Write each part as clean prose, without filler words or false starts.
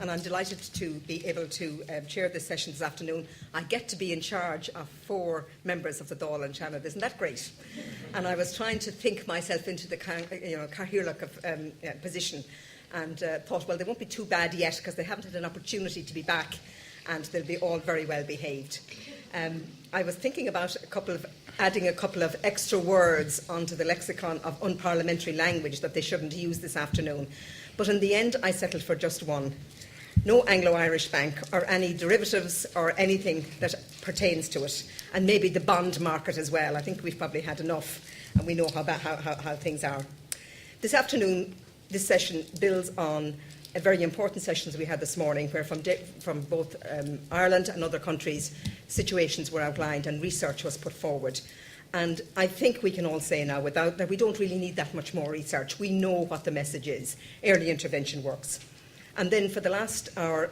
and I'm delighted to be able to chair this session this afternoon. I get to be in charge of 4 members of the Dáil and Shannon. Isn't that great? And I was trying to think myself into the Cathaoirleach of position, and thought, well, they won't be too bad yet because they haven't had an opportunity to be back, and they'll be all very well behaved. I was thinking about adding a couple of extra words onto the lexicon of unparliamentary language that they shouldn't use this afternoon. But in the end, I settled for just one. No Anglo-Irish bank or any derivatives or anything that pertains to it. And maybe the bond market as well. I think we've probably had enough and we know how things are. This afternoon, this session builds on a very important sessions we had this morning where from both Ireland and other countries, situations were outlined and research was put forward. And I think we can all say now that we don't really need that much more research. We know what the message is. Early intervention works. And then for the last hour,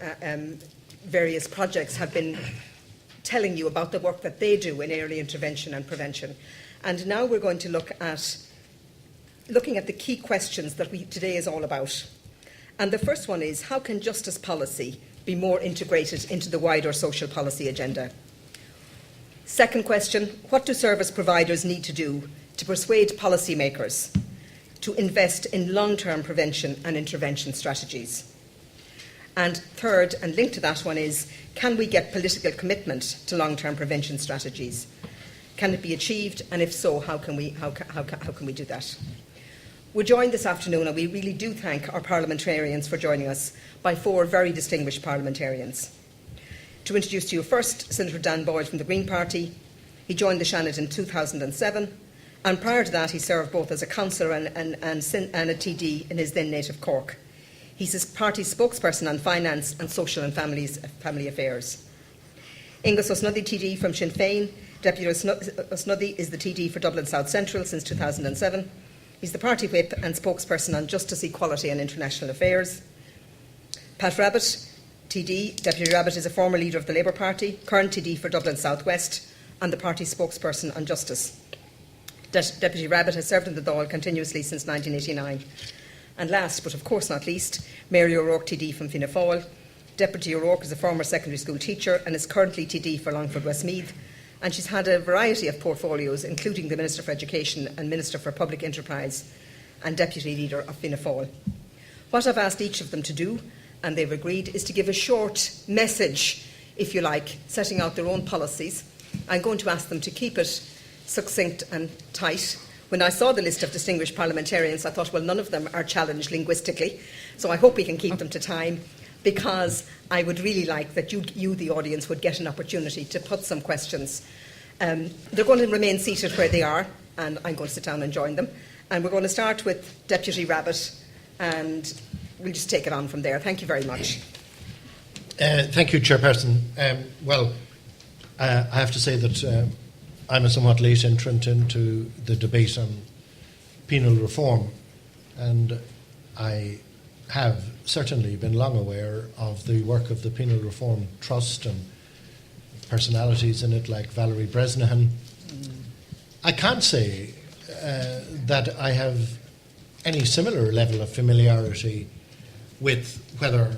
various projects have been telling you about the work that they do in early intervention and prevention. And now we're going to looking at the key questions that today is all about. And the first one is, how can justice policy be more integrated into the wider social policy agenda? Second question, what do service providers need to do to persuade policymakers to invest in long-term prevention and intervention strategies? And third, and linked to that one is, can we get political commitment to long-term prevention strategies? Can it be achieved? And if so, how can we do that? We're joined this afternoon, and we really do thank our parliamentarians for joining us, by 4 very distinguished parliamentarians. To introduce to you first, Senator Dan Boyd from the Green Party. He joined the Seanad in 2007, and prior to that he served both as a councillor and a TD in his then native Cork. He's his party's spokesperson on finance and social and family affairs. Angus O'Snuddy TD from Sinn Féin. Deputy O'Snuddy is the TD for Dublin South Central since 2007. He's the party whip and spokesperson on justice, equality and international affairs. Pat Rabbitt, TD. Deputy Rabbitt is a former leader of the Labour Party, current TD for Dublin South West, and the party spokesperson on justice. Deputy Rabbitt has served in the Dáil continuously since 1989. And last, but of course not least, Mary O'Rourke TD from Fianna Fáil. Deputy O'Rourke is a former secondary school teacher and is currently TD for Longford Westmeath. And she's had a variety of portfolios, including the Minister for Education and Minister for Public Enterprise and Deputy Leader of Fianna Fáil. What I've asked each of them to do, and they've agreed, is to give a short message, if you like, setting out their own policies. I'm going to ask them to keep it succinct and tight. When I saw the list of distinguished parliamentarians, I thought, well, none of them are challenged linguistically, so I hope we can keep them to time, because I would really like that you, the audience, would get an opportunity to put some questions. They're going to remain seated where they are, and I'm going to sit down and join them. And we're going to start with Deputy Rabbitt, and we'll just take it on from there. Thank you very much. Thank you, Chairperson. I have to say that I'm a somewhat late entrant into the debate on penal reform, and I have certainly been long aware of the work of the Penal Reform Trust and personalities in it like Valerie Bresnahan. I can't say that I have any similar level of familiarity with whether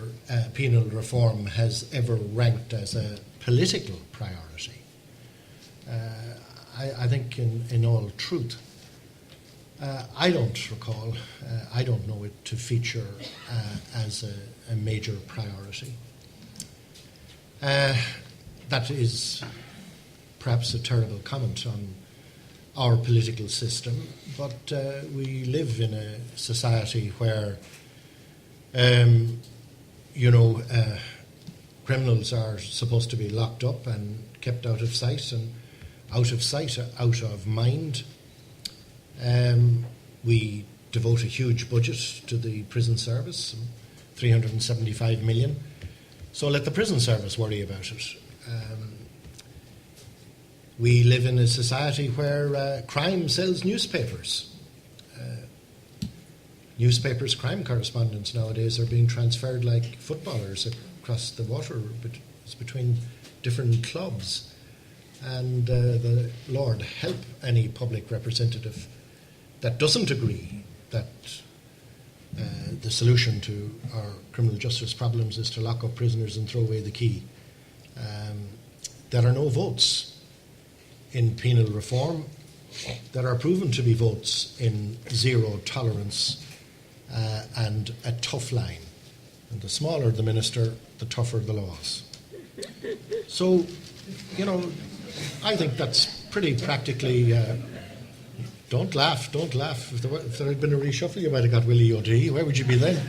penal reform has ever ranked as a political priority. I think in all truth, I don't recall, I don't know it to feature as a major priority. That is perhaps a terrible comment on our political system, but we live in a society where, criminals are supposed to be locked up and kept out of sight, out of mind. We devote a huge budget to the prison service, 375 million. So let the prison service worry about it. We live in a society where crime sells newspapers. Newspapers' crime correspondents nowadays are being transferred like footballers across the water between different clubs. And the Lord help any public representative that doesn't agree that the solution to our criminal justice problems is to lock up prisoners and throw away the key. There are no votes in penal reform that are proven to be votes in zero tolerance and a tough line. And the smaller the minister, the tougher the laws. So, I think that's pretty practically... Don't laugh. If there had been a reshuffle, you might have got Willie O'D. Where would you be then?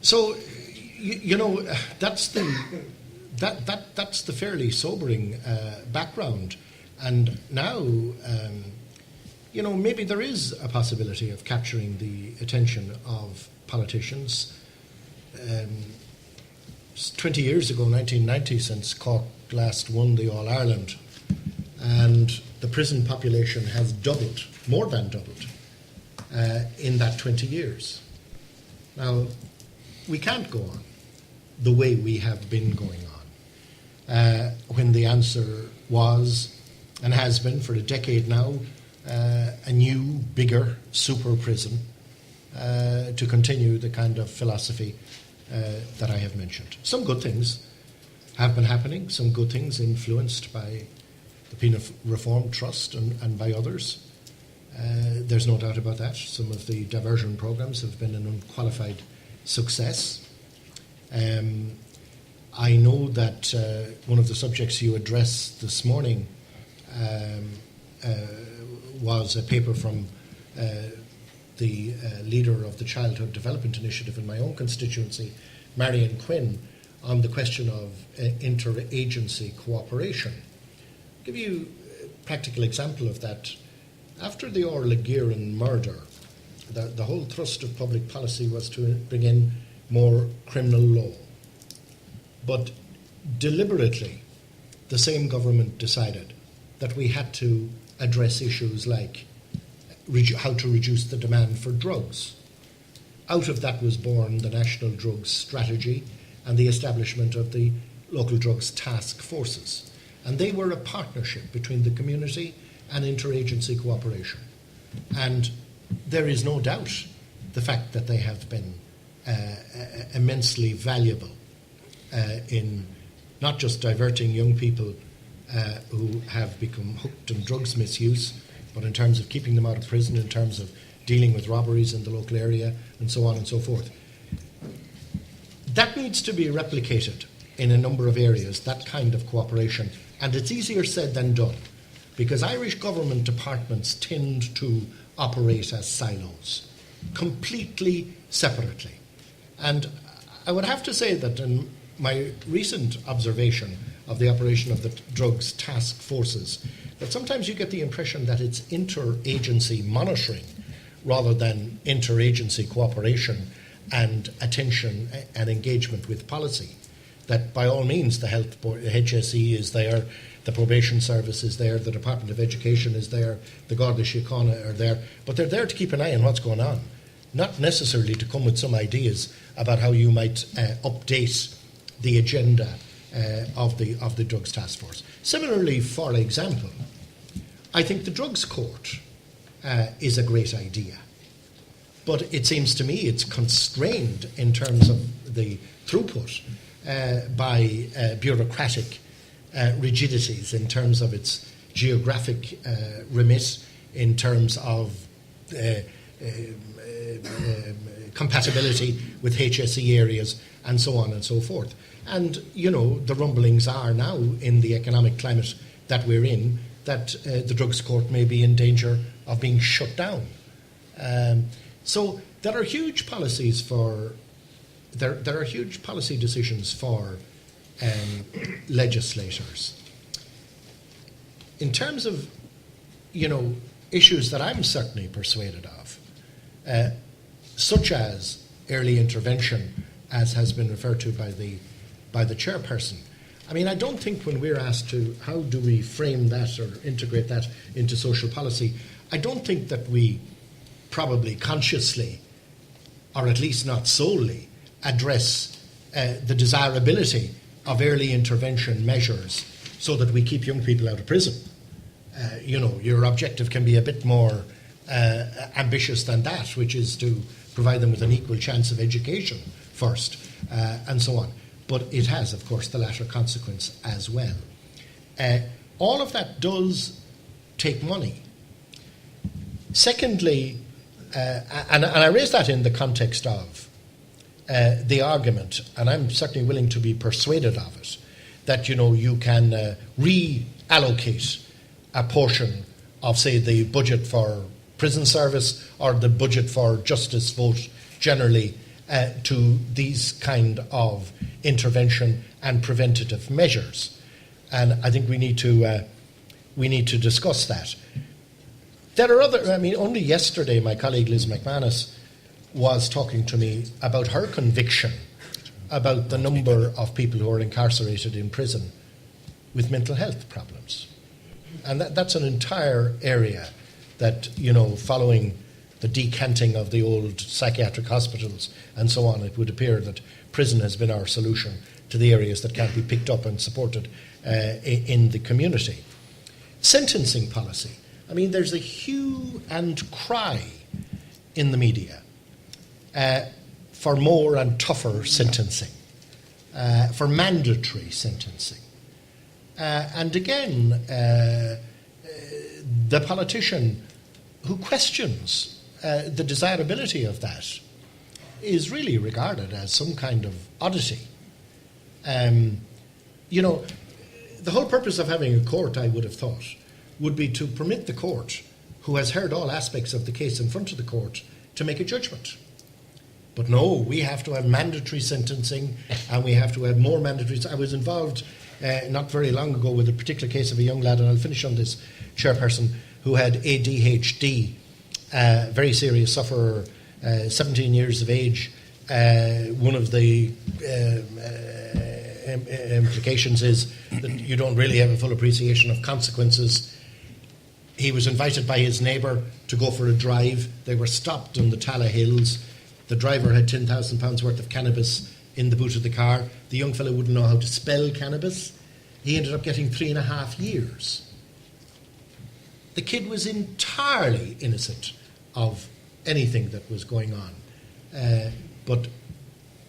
That's the fairly sobering background. And now, maybe there is a possibility of capturing the attention of politicians. 20 years ago, 1990, since Cork last won the All-Ireland, and the prison population has doubled, more than doubled, in that 20 years. Now, we can't go on the way we have been going on, when the answer was, and has been for a decade now, a new, bigger super prison to continue the kind of philosophy that I have mentioned. Some good things have been happening, some good things influenced by the Penal Reform Trust and by others. There's no doubt about that. Some of the diversion programmes have been an unqualified success. I know that one of the subjects you addressed this morning was a paper from the leader of the Childhood Development Initiative in my own constituency, Marion Quinn, on the question of interagency cooperation. I'll give you a practical example of that. After the Orlagueran murder, the whole thrust of public policy was to bring in more criminal law. But deliberately, the same government decided that we had to address issues like how to reduce the demand for drugs. Out of that was born the National Drugs Strategy and the establishment of the local drugs task forces. And they were a partnership between the community and interagency cooperation. And there is no doubt the fact that they have been immensely valuable in not just diverting young people who have become hooked on drugs misuse, but in terms of keeping them out of prison, in terms of dealing with robberies in the local area, and so on and so forth. That needs to be replicated in a number of areas, that kind of cooperation. And it's easier said than done, because Irish government departments tend to operate as silos, completely separately. And I would have to say that in my recent observation of the operation of the drugs task forces, that sometimes you get the impression that it's interagency monitoring rather than interagency cooperation and attention and engagement with policy. That by all means the health board, the HSE is there, the probation service is there, the Department of Education is there, the Garda Síochána are there, but they're there to keep an eye on what's going on, not necessarily to come with some ideas about how you might update the agenda of the drugs task force. Similarly, for example, I think the drugs court is a great idea, but it seems to me it's constrained in terms of the throughput by bureaucratic rigidities, in terms of its geographic remit, in terms of compatibility with HSE areas, and so on and so forth. And, you know, the rumblings are now, in the economic climate that we're in, that the drugs court may be in danger of being shut down. So there are huge policies for... There are huge policy decisions for legislators. In terms of, you know, issues that I'm certainly persuaded of, such as early intervention, as has been referred to by the chairperson. I mean, I don't think when we're asked to how do we frame that or integrate that into social policy, I don't think that we probably consciously, or at least not solely, address the desirability of early intervention measures so that we keep young people out of prison. You know, your objective can be a bit more ambitious than that, which is to provide them with an equal chance of education first, and so on. But it has, of course, the latter consequence as well. All of that does take money. Secondly, and I raise that in the context of the argument, and I'm certainly willing to be persuaded of it, that you can reallocate a portion of, say, the budget for prison service or the budget for justice vote generally to these kind of intervention and preventative measures. And I think we need to discuss that. There are only yesterday my colleague Liz McManus was talking to me about her conviction about the number of people who are incarcerated in prison with mental health problems. And that's an entire area that, following the decanting of the old psychiatric hospitals and so on, it would appear that prison has been our solution to the areas that can't be picked up and supported in the community. Sentencing policy. There's a hue and cry in the media for more and tougher sentencing, for mandatory sentencing. And again, the politician who questions the desirability of that is really regarded as some kind of oddity. The whole purpose of having a court, I would have thought, would be to permit the court, who has heard all aspects of the case in front of the court, to make a judgment. But no, we have to have mandatory sentencing, and we have to have more mandatory. I was involved not very long ago with a particular case of a young lad, and I'll finish on this, Chairperson, who had ADHD, very serious sufferer, 17 years of age. One of the implications is that you don't really have a full appreciation of consequences. He was invited by his neighbour to go for a drive. They were stopped on the Tala Hills. The driver had £10,000 worth of cannabis in the boot of the car. The young fellow wouldn't know how to spell cannabis. He ended up getting 3.5 years. The kid was entirely innocent of anything that was going on. But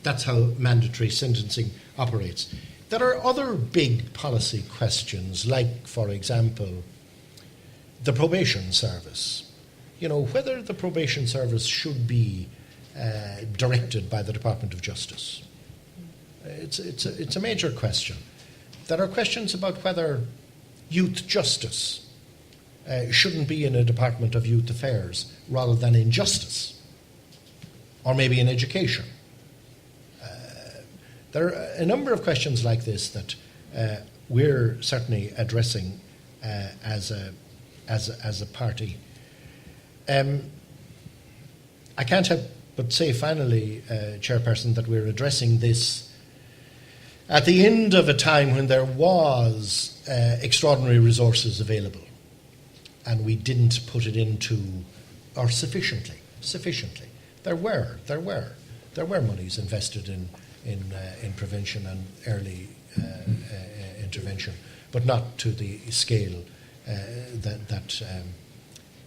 that's how mandatory sentencing operates. There are other big policy questions, like, for example, the probation service. Whether the probation service should be directed by the Department of Justice. It's a major question. There are questions about whether youth justice shouldn't be in a Department of Youth Affairs rather than in justice, or maybe in education. There are a number of questions like this that we're certainly addressing as a party. I can't help but say finally, Chairperson, that we're addressing this at the end of a time when there was extraordinary resources available, and we didn't put it into, or sufficiently. There were monies invested in prevention and early intervention, but not to the scale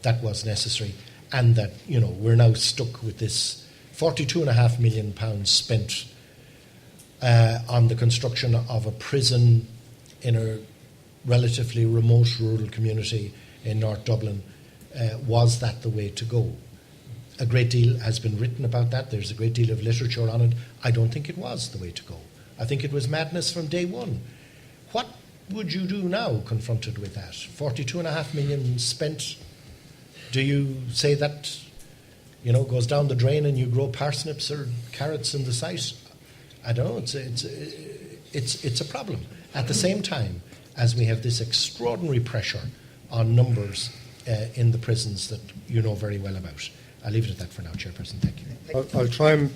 that was necessary, and that we're now stuck with this £42.5 million spent on the construction of a prison in a relatively remote rural community in North Dublin. Was that the way to go? A great deal has been written about that. There's a great deal of literature on it. I don't think it was the way to go. I think it was madness from day one. What would you do now confronted with that? 42.5 million spent. Do you say that goes down the drain and you grow parsnips or carrots in the site? I don't know. It's a problem. At the same time as we have this extraordinary pressure on numbers in the prisons that you know very well about. I'll leave it at that for now, Chairperson. Thank you. I'll try and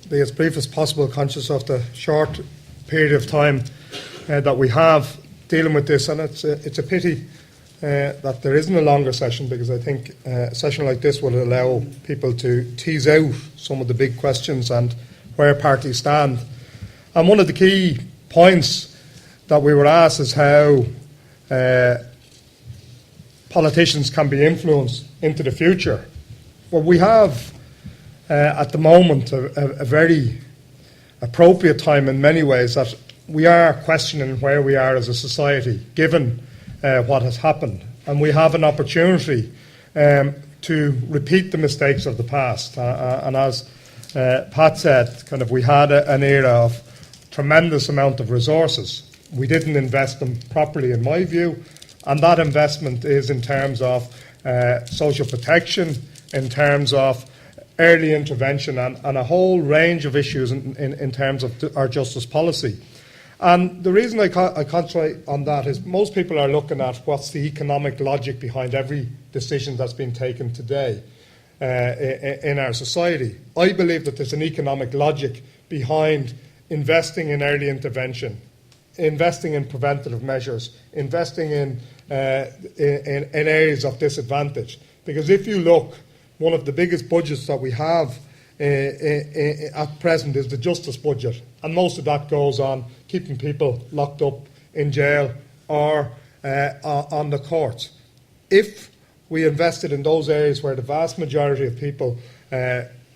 be as brief as possible, conscious of the short period of time that we have dealing with this, and it's a pity that there isn't a longer session, because I think a session like this will allow people to tease out some of the big questions and where parties stand. And one of the key points that we were asked is how politicians can be influenced into the future. Well, we have at the moment a very appropriate time in many ways that we are questioning where we are as a society, given what has happened. And we have an opportunity to repeat the mistakes of the past. And as Pat said, kind of we had an era of tremendous amount of resources. We didn't invest them properly, in my view, and that investment is in terms of social protection, in terms of early intervention, and a whole range of issues in terms of our justice policy. And the reason I concentrate on that is most people are looking at what's the economic logic behind every decision that's been taken today in our society. I believe that there's an economic logic behind investing in early intervention, investing in preventative measures, investing in areas of disadvantage. Because if you look, one of the biggest budgets that we have at present is the justice budget, and most of that goes on keeping people locked up in jail or on the courts. If we invested in those areas where the vast majority of people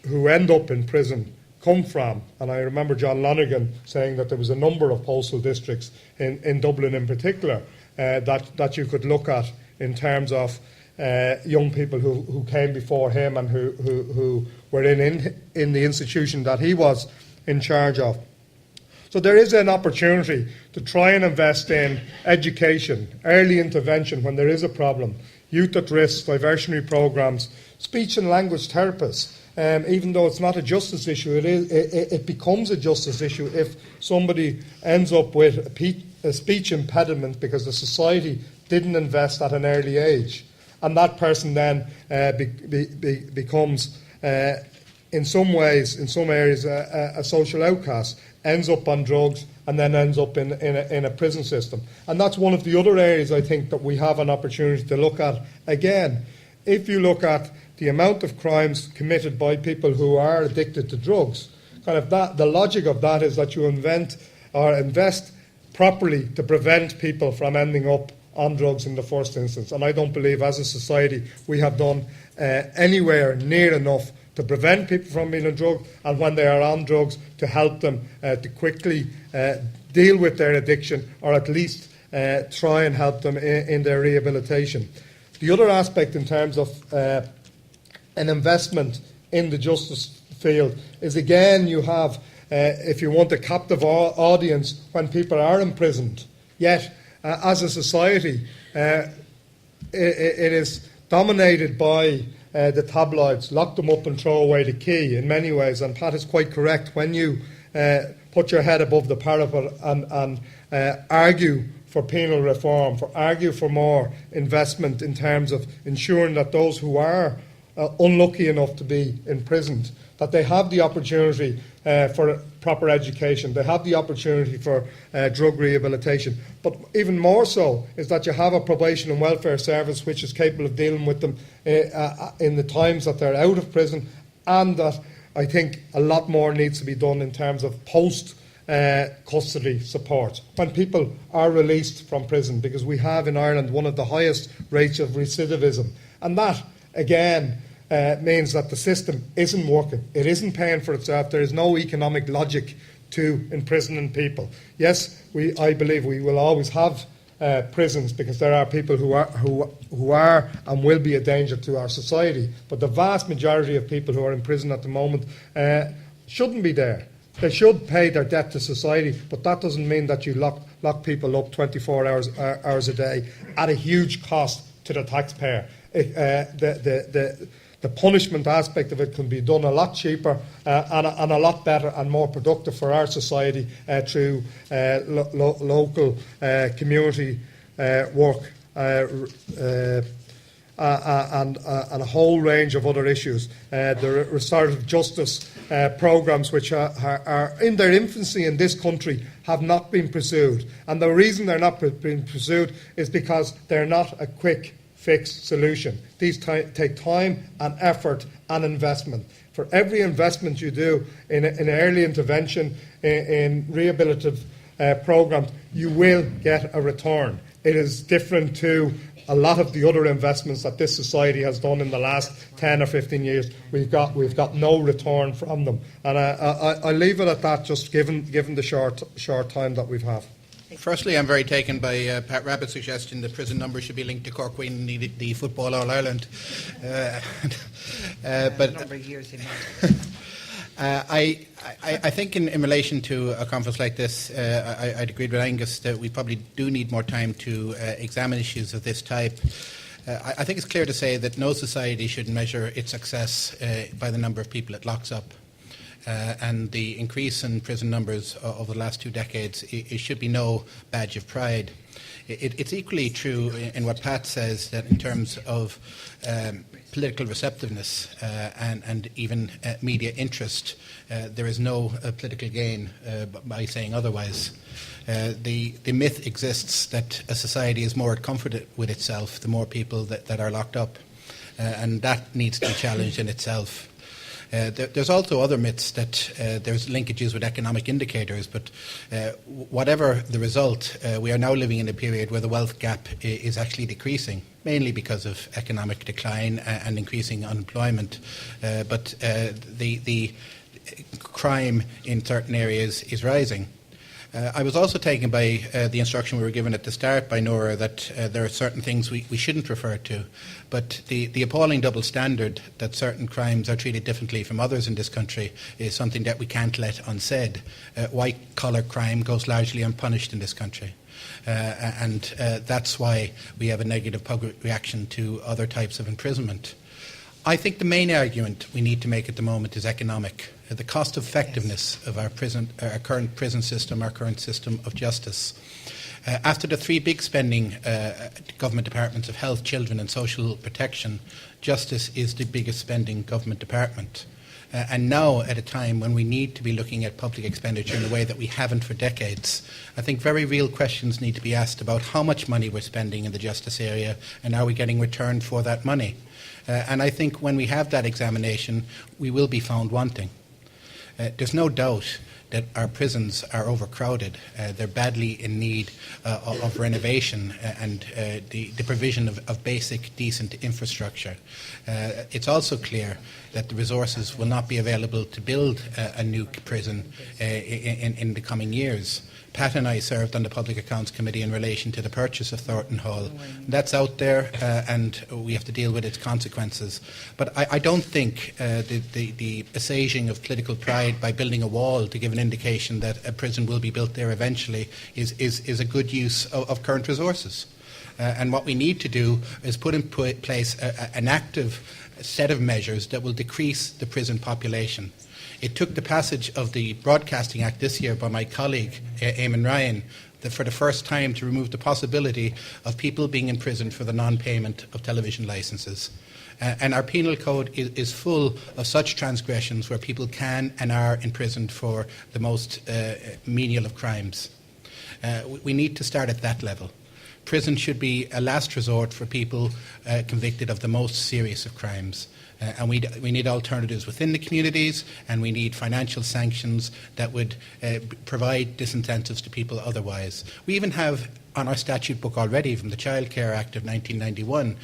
who end up in prison come from, and I remember John Lonergan saying that there was a number of postal districts in Dublin in particular that you could look at in terms of young people who came before him and who were in the institution that he was in charge of. So there is an opportunity to try and invest in education, early intervention when there is a problem, youth at risk, diversionary programs, speech and language therapists. Even though it's not a justice issue, it becomes a justice issue if somebody ends up with a speech impediment because the society didn't invest at an early age. And that person then becomes, in some ways, in some areas, a social outcast, ends up on drugs, and then ends up in a prison system. And that's one of the other areas I think that we have an opportunity to look at. Again, if you look at the amount of crimes committed by people who are addicted to drugs, kind of that, the logic of that is that you invest properly to prevent people from ending up on drugs in the first instance. And I don't believe as a society we have done anywhere near enough to prevent people from being on drugs, and when they are on drugs, to help them to quickly deal with their addiction, or at least try and help them in their rehabilitation. The other aspect in terms of an investment in the justice field is, again, you have, if you want, a captive audience when people are imprisoned. Yet, as a society, it is dominated by the tabloids, lock them up and throw away the key in many ways. And Pat is quite correct. When you put your head above the parapet and argue for penal reform, argue for more investment in terms of ensuring that those who are unlucky enough to be imprisoned, that they have the opportunity for proper education, they have the opportunity for drug rehabilitation. But even more so is that you have a probation and welfare service which is capable of dealing with them in the times that they're out of prison, and that I think a lot more needs to be done in terms of post-custody support when people are released from prison, because we have in Ireland one of the highest rates of recidivism. And that, again, means that the system isn't working. It isn't paying for itself. There is no economic logic to imprisoning people. Yes, I believe we will always have prisons, because there are people who are and will be a danger to our society. But the vast majority of people who are in prison at the moment shouldn't be there. They should pay their debt to society, but that doesn't mean that you lock people up 24 hours a day at a huge cost to the taxpayer. The punishment aspect of it can be done a lot cheaper and a lot better and more productive for our society through local community work and a whole range of other issues. The restorative justice programmes, which are in their infancy in this country, have not been pursued. And the reason they're not being pursued is because they're not a quick fixed solution. These take time and effort and investment. For every investment you do in early intervention, in rehabilitative programs, you will get a return. It is different to a lot of the other investments that this society has done in the last 10 or 15 years, we've got no return from them. And I leave it at that, just given the short time that we've had. Firstly, I'm very taken by Pat Rabbitt's suggestion that prison numbers should be linked to Cork winning the Football All-Ireland. But number of years in I think in relation to a conference like this, I'd agree with Angus that we probably do need more time to examine issues of this type. I think it's clear to say that no society should measure its success by the number of people it locks up. And the increase in prison numbers over the last 2 decades, it should be no badge of pride. It's equally true in what Pat says, that in terms of political receptiveness and even media interest, there is no political gain by saying otherwise. The myth exists that a society is more comforted with itself the more people that are locked up, and that needs to be challenged in itself. There's also other myths that there's linkages with economic indicators, but whatever the result, we are now living in a period where the wealth gap is actually decreasing, mainly because of economic decline and increasing unemployment. But the crime in certain areas is rising. I was also taken by the instruction we were given at the start by Nora that there are certain things we shouldn't refer to, but the appalling double standard that certain crimes are treated differently from others in this country is something that we can't let unsaid. White-collar crime goes largely unpunished in this country. And that's why we have a negative public reaction to other types of imprisonment. I think the main argument we need to make at the moment is economic. The cost effectiveness of our current prison system, our current system of justice. After the 3 big spending government departments of health, children and social protection, justice is the biggest spending government department. And now, at a time when we need to be looking at public expenditure in a way that we haven't for decades, I think very real questions need to be asked about how much money we're spending in the justice area and are we getting returned for that money. And I think when we have that examination, we will be found wanting. There's no doubt that our prisons are overcrowded. They're badly in need of renovation and the provision of basic, decent infrastructure. It's also clear that the resources will not be available to build a new prison in the coming years. Pat and I served on the Public Accounts Committee in relation to the purchase of Thornton Hall. That's out there and we have to deal with its consequences. But I don't think the assuaging of political pride by building a wall to give an indication that a prison will be built there eventually is a good use of current resources. And what we need to do is put in place an active set of measures that will decrease the prison population. It took the passage of the Broadcasting Act this year by my colleague, Eamon Ryan, for the first time to remove the possibility of people being imprisoned for the non-payment of television licences. And our penal code is full of such transgressions where people can and are imprisoned for the most menial of crimes. We need to start at that level. Prison should be a last resort for people convicted of the most serious of crimes. And we need alternatives within the communities, and we need financial sanctions that would provide disincentives to people otherwise. We even have on our statute book already from the Child Care Act of 1991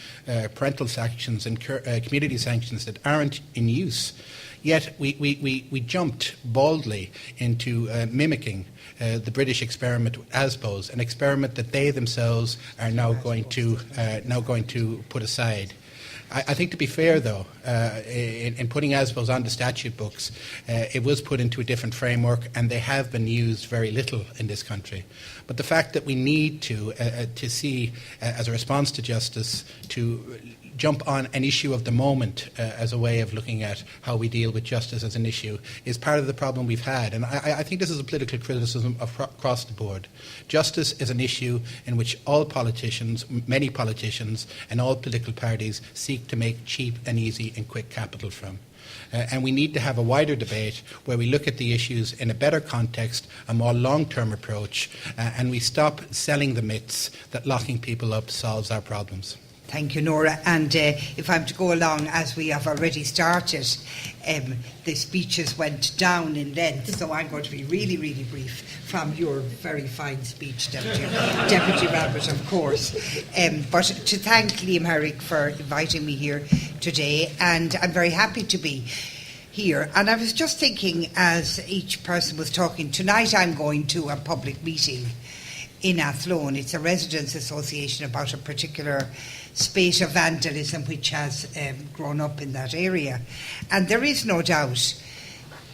parental sanctions and community sanctions that aren't in use. Yet we jumped boldly into mimicking the British experiment with ASBOs, an experiment that they themselves are now going to put aside. I think, to be fair, though, in putting ASBOs on the statute books, it was put into a different framework, and they have been used very little in this country. But the fact that we need to see, as a response to justice, to jump on an issue of the moment as a way of looking at how we deal with justice as an issue is part of the problem we've had. And I think this is a political criticism across the board. Justice is an issue in which all politicians, many politicians, and all political parties seek to make cheap and easy and quick capital from. And we need to have a wider debate where we look at the issues in a better context, a more long-term approach, and we stop selling the myths that locking people up solves our problems. Thank you, Nora. And if I'm to go along, as we have already started, the speeches went down in length, so I'm going to be really, really brief from your very fine speech, Deputy Rabbit, of course. But to thank Liam Herrick for inviting me here today, and I'm very happy to be here. And I was just thinking, as each person was talking, tonight I'm going to a public meeting in Athlone. It's a residents' association about a particular spate of vandalism which has grown up in that area. And there is no doubt,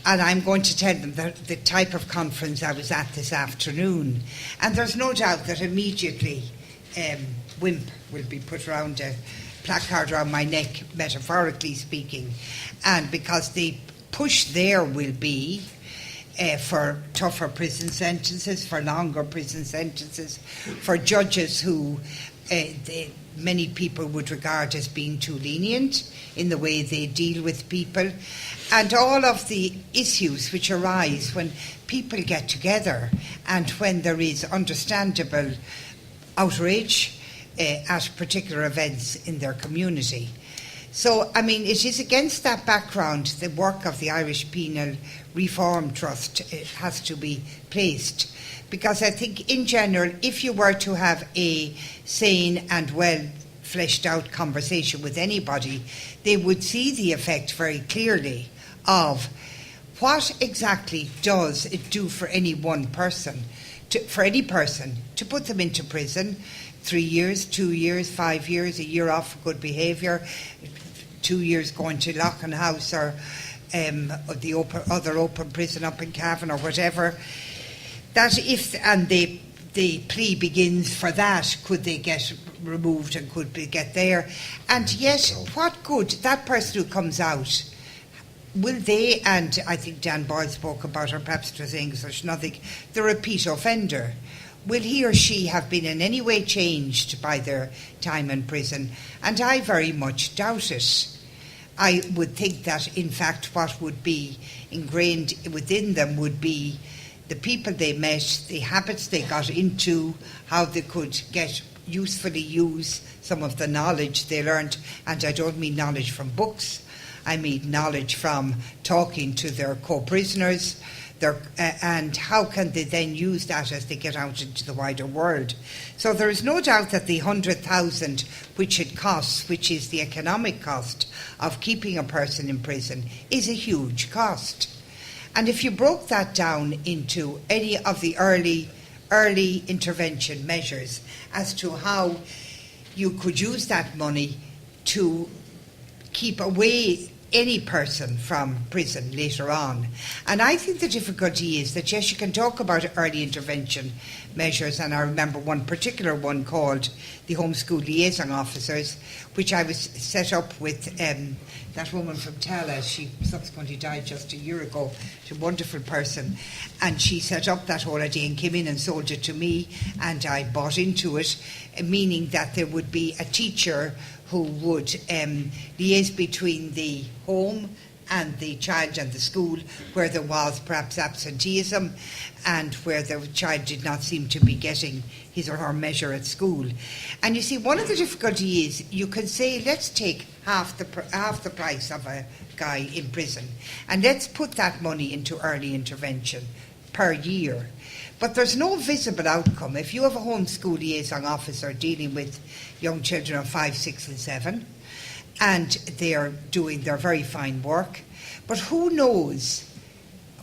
and I'm going to tell them that the type of conference I was at this afternoon, and there's no doubt that immediately WIMP will be put around, a placard around my neck, metaphorically speaking, and because the push there will be for tougher prison sentences, for longer prison sentences, for judges who many people would regard as being too lenient in the way they deal with people, and all of the issues which arise when people get together and when there is understandable outrage at particular events in their community. So, I mean, it is against that background the work of the Irish Penal Reform Trust has to be placed. Because I think, in general, if you were to have a sane and well fleshed out conversation with anybody, they would see the effect very clearly of what exactly does it do for any one person, for any person, to put them into prison 3 years, 2 years, 5 years, a year off for good behaviour, 2 years going to Loughlin House or the other open prison up in Cavan or whatever. That if the plea begins for that, could they get removed and could they get there? And yet, what good, that person who comes out, will they, and I think Dan Boyle spoke about, or perhaps it was English, nothing, the repeat offender, will he or she have been in any way changed by their time in prison? And I very much doubt it. I would think that, in fact, what would be ingrained within them would be the people they met, the habits they got into, how they could usefully use some of the knowledge they learned. And I don't mean knowledge from books, I mean knowledge from talking to their co-prisoners, and how can they then use that as they get out into the wider world. So there is no doubt that the 100,000 which it costs, which is the economic cost of keeping a person in prison, is a huge cost. And if you broke that down into any of the early intervention measures as to how you could use that money to keep away any person from prison later on. And I think the difficulty is that, yes, you can talk about early intervention measures, and I remember one particular one called the Homeschool Liaison Officers, which I was set up with that woman from Tala. She subsequently died just a year ago. She's a wonderful person. And she set up that whole idea and came in and sold it to me, and I bought into it, meaning that there would be a teacher who would liaise between the home and the child and the school where there was perhaps absenteeism and where the child did not seem to be getting his or her measure at school. And you see, one of the difficulties is you can say, let's take half the price of a guy in prison and let's put that money into early intervention per year. But there's no visible outcome. If you have a homeschool liaison officer dealing with young children of 5, 6 and 7, and they're doing their very fine work, but who knows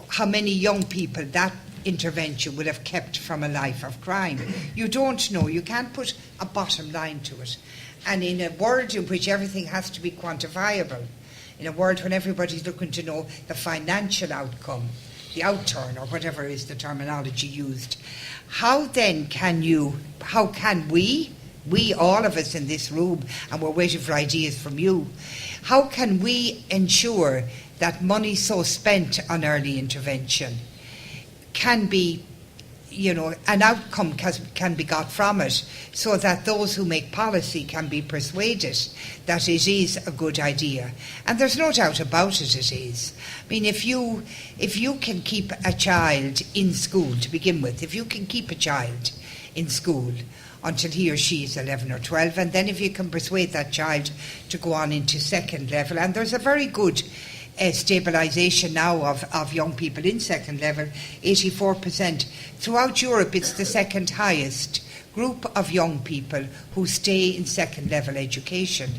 how many young people that intervention would have kept from a life of crime? You don't know. You can't put a bottom line to it. And in a world in which everything has to be quantifiable, in a world when everybody's looking to know the financial outcome, the outturn, or whatever is the terminology used, how can we, all of us in this room, and we're waiting for ideas from you, how can we ensure that money so spent on early intervention can be, an outcome can be got from it, so that those who make policy can be persuaded that it is a good idea. And there's no doubt about it, it is. I mean, if you can keep a child in school to begin with, if you can keep a child in school until he or she is 11 or 12, and then if you can persuade that child to go on into second level, and there's a very good stabilisation now of young people in second level, 84%. Throughout Europe, it's the second highest group of young people who stay in second level education.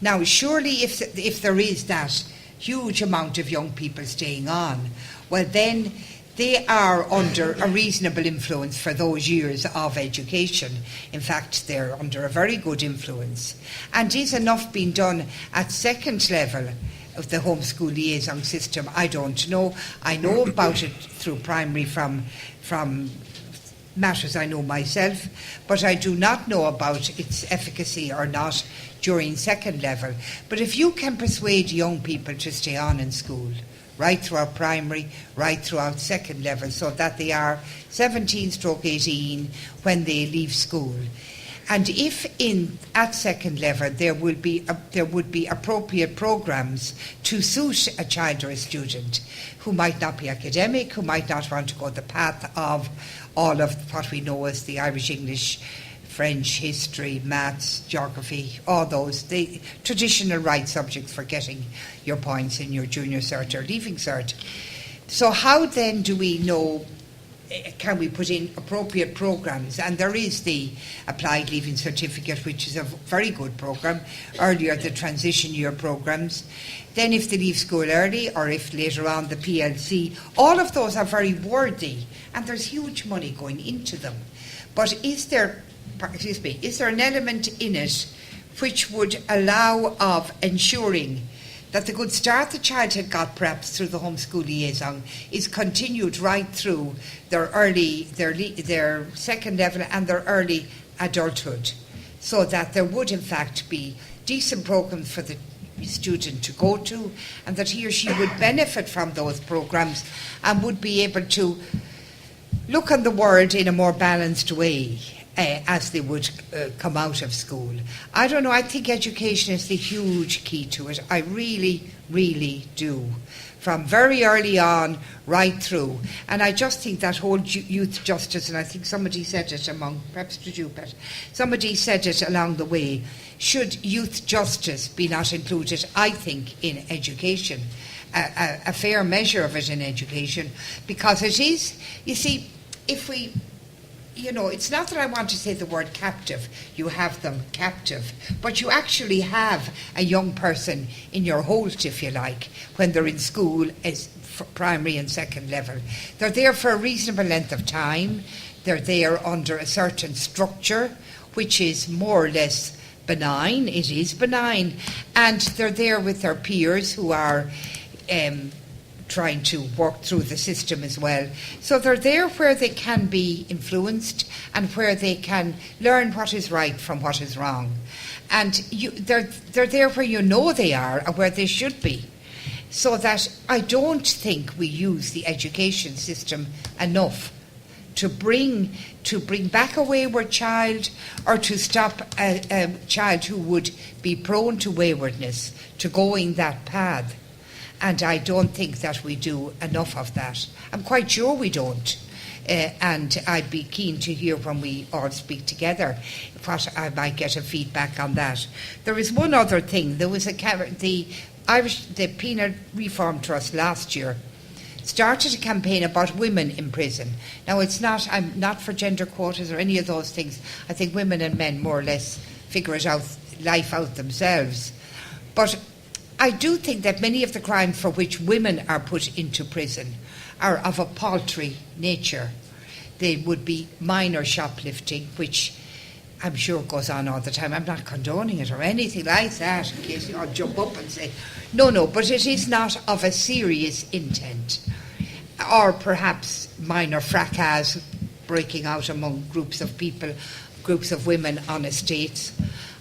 Now, surely if there is that huge amount of young people staying on, well then they are under a reasonable influence for those years of education. In fact, they're under a very good influence. And is enough being done at second level of the homeschool liaison system? I don't know. I know about it through primary from matters I know myself, but I do not know about its efficacy or not during second level. But if you can persuade young people to stay on in school, right throughout primary, right throughout second level, so that they are 17-18 when they leave school. And if at second level there would be appropriate programs to suit a child or a student who might not be academic, who might not want to go the path of all of what we know as the Irish, English, French, history, maths, geography, all those, the traditional right subjects for getting your points in your junior cert or leaving cert. So how then do we know, can we put in appropriate programs? And there is the Applied Leaving Certificate, which is a very good program. Earlier, the transition year programs. Then if they leave school early, or if later on the PLC, all of those are very worthy, and there's huge money going into them. But is there an element in it which would allow of ensuring that the good start the child had got perhaps through the homeschool liaison is continued right through their second level and their early adulthood, so that there would in fact be decent programs for the student to go to, and that he or she would benefit from those programs and would be able to look on the world in a more balanced way as they would come out of school. I don't know, I think education is the huge key to it. I really, really do. From very early on, right through. And I just think that whole youth justice, and I think somebody said it perhaps did you, Pat? Somebody said it along the way. Should youth justice be not included, I think, in education? A fair measure of it in education, because it is, you see, if we, it's not that I want to say the word captive, you have them captive, but you actually have a young person in your hold, if you like, when they're in school as primary and second level. They're there for a reasonable length of time, they're there under a certain structure, which is more or less benign, it is benign, and they're there with their peers who are trying to work through the system as well. So they're there where they can be influenced and where they can learn what is right from what is wrong. And they're there where they are and where they should be. So that I don't think we use the education system enough to bring back a wayward child, or to stop a child who would be prone to waywardness to going that path. And I don't think that we do enough of that. I'm quite sure we don't. And I'd be keen to hear when we all speak together what I might get a feedback on that. There is one other thing. There was the Penal Reform Trust last year started a campaign about women in prison. Now, I'm not for gender quotas or any of those things. I think women and men more or less figure life out themselves. But I do think that many of the crimes for which women are put into prison are of a paltry nature. They would be minor shoplifting, which I'm sure goes on all the time. I'm not condoning it or anything like that, in case you all jump up and say, no, but it is not of a serious intent. Or perhaps minor fracas breaking out among groups of people, groups of women on estates,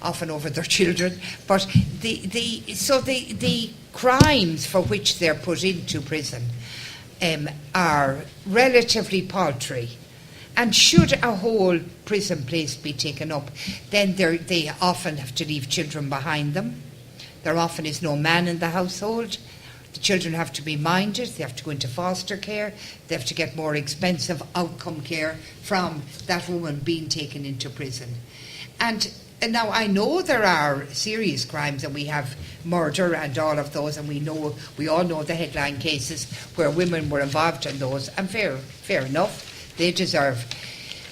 often over their children. But the crimes for which they're put into prison are relatively paltry. And should a whole prison place be taken up, then they often have to leave children behind them. There often is no man in the household. The children have to be minded, they have to go into foster care, they have to get more expensive outcome care from that woman being taken into prison. And now I know there are serious crimes, and we have murder and all of those, and we all know the headline cases where women were involved in those, and fair enough, they deserve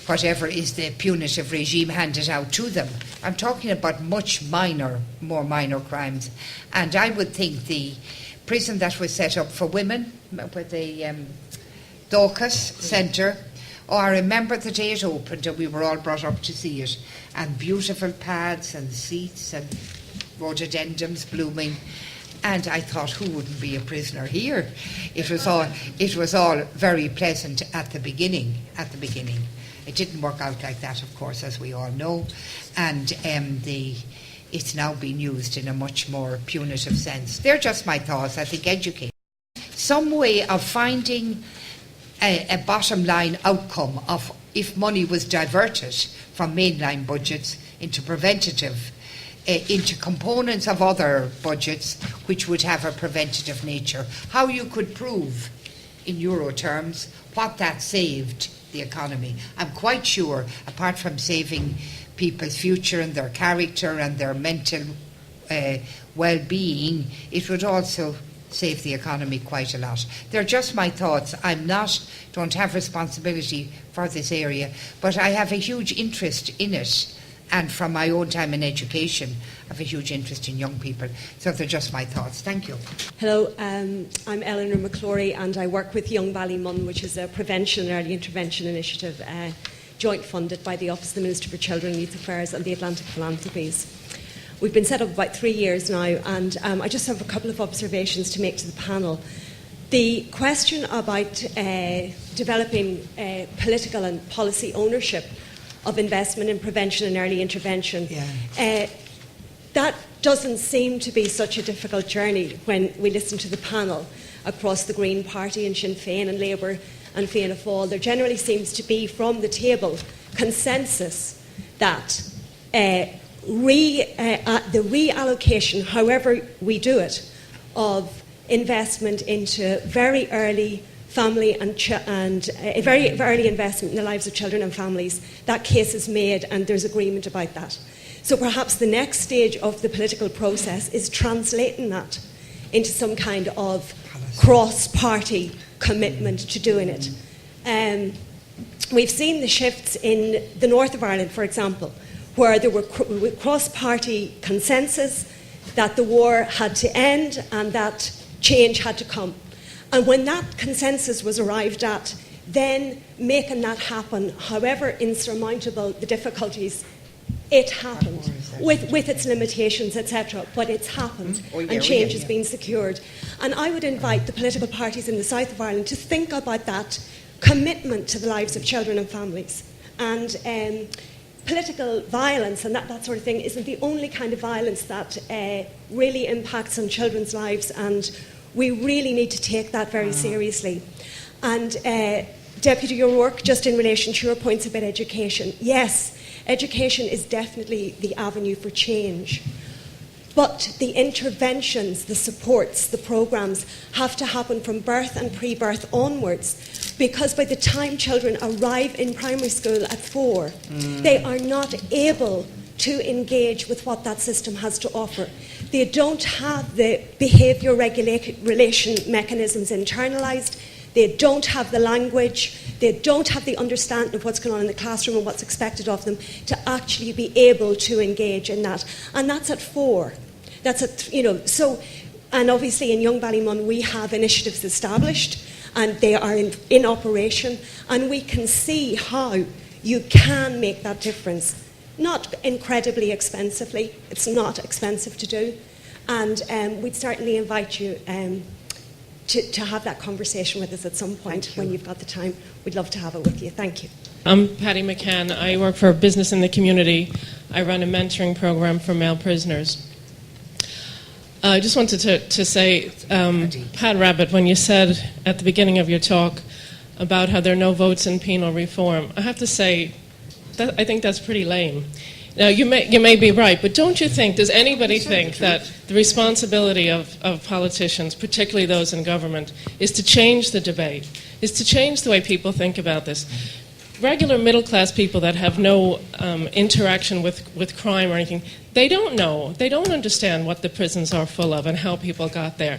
whatever is the punitive regime handed out to them. I'm talking about much more minor crimes, and I would think the prison that was set up for women with the Dorcas Centre, I remember the day it opened and we were all brought up to see it, and beautiful pads and seats and rhododendrons blooming, and I thought, who wouldn't be a prisoner here? It was all very pleasant at the beginning. It didn't work out like that, of course, as we all know, and it's now being used in a much more punitive sense. They're just my thoughts. I think education, some way of finding a bottom line outcome of if money was diverted from mainline budgets into preventative, into components of other budgets which would have a preventative nature. How you could prove in euro terms what that saved the economy. I'm quite sure, apart from saving people's future and their character and their mental well-being, it would also save the economy quite a lot. They're just my thoughts. Don't have responsibility for this area, but I have a huge interest in it, and from my own time in education, I have a huge interest in young people. So they're just my thoughts. Thank you. Hello, I'm Eleanor McClory, and I work with Young Ballymun, which is a prevention and early intervention initiative joint funded by the Office of the Minister for Children and Youth Affairs and the Atlantic Philanthropies. We've been set up about 3 years now, and I just have a couple of observations to make to the panel. The question about developing political and policy ownership of investment in prevention and early intervention, that doesn't seem to be such a difficult journey when we listen to the panel across the Green Party and Sinn Féin and Labour and Fianna Fáil. There generally seems to be, from the table, consensus that the reallocation, however we do it, of investment into very early family and very early investment in the lives of children and families, that case is made and there's agreement about that. So perhaps the next stage of the political process is translating that into some kind of cross-party commitment to doing it. We've seen the shifts in the north of Ireland, for example, where there were cross-party consensus that the war had to end and that change had to come. And when that consensus was arrived at, then making that happen, however insurmountable the difficulties, it happened, with its limitations, etc. But it's happened, and change has been secured. And I would invite the political parties in the south of Ireland to think about that commitment to the lives of children and families. And political violence and that sort of thing isn't the only kind of violence that really impacts on children's lives, and we really need to take that very seriously. And Deputy O'Rourke, just in relation to your points about education, yes, education is definitely the avenue for change. But the interventions, the supports, the programmes have to happen from birth and pre-birth onwards, because by the time children arrive in primary school at 4, they are not able to engage with what that system has to offer. They don't have the behaviour regulation mechanisms internalised. They don't have the language. They don't have the understanding of what's going on in the classroom and what's expected of them to actually be able to engage in that. And that's at 4. That's at, so, and obviously in Young Ballymun we have initiatives established and they are in operation, and we can see how you can make that difference. Not incredibly expensively. It's not expensive to do. And we'd certainly invite you to have that conversation with us at some point when you've got the time. We'd love to have it with you. Thank you. I'm Patty McCann. I work for Business in the Community. I run a mentoring program for male prisoners. I just wanted to say, Pat Rabbit, when you said at the beginning of your talk about how there are no votes in penal reform, I have to say, I think that's pretty lame. Now, you may be right, but don't you think, does anybody think that the responsibility of politicians, particularly those in government, is to change the debate, is to change the way people think about this? Regular middle-class people that have no interaction with crime or anything, they don't know, they don't understand what the prisons are full of and how people got there.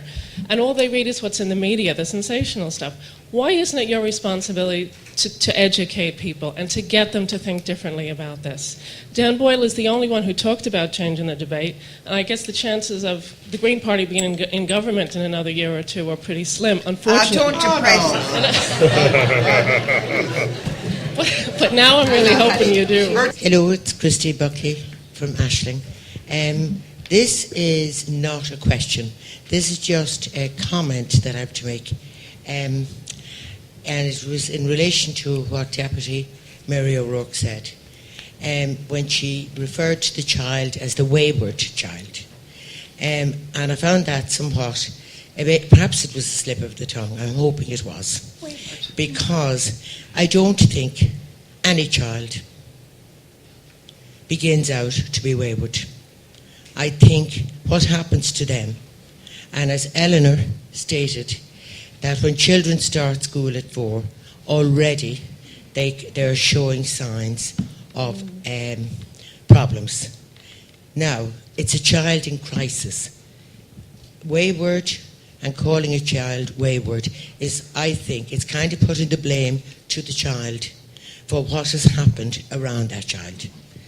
And all they read is what's in the media, the sensational stuff. Why isn't it your responsibility to educate people and to get them to think differently about this? Dan Boyle is the only one who talked about changing the debate, and I guess the chances of the Green Party being in government in another year or two are pretty slim, unfortunately. Don't depress But now I'm really hoping you do. Hello, it's Christy Buckley from Ashling. This is not a question. This is just a comment that I have to make. And it was in relation to what Deputy Mary O'Rourke said when she referred to the child as the wayward child. And I found that somewhat, perhaps it was a slip of the tongue. I'm hoping it was. Because I don't think any child begins out to be wayward. I think what happens to them, and as Eleanor stated, that when children start school at 4, already they're showing signs of problems. Now, it's a child in crisis. Wayward and calling a child wayward is, I think, it's kind of putting the blame to the child for what has happened around that child.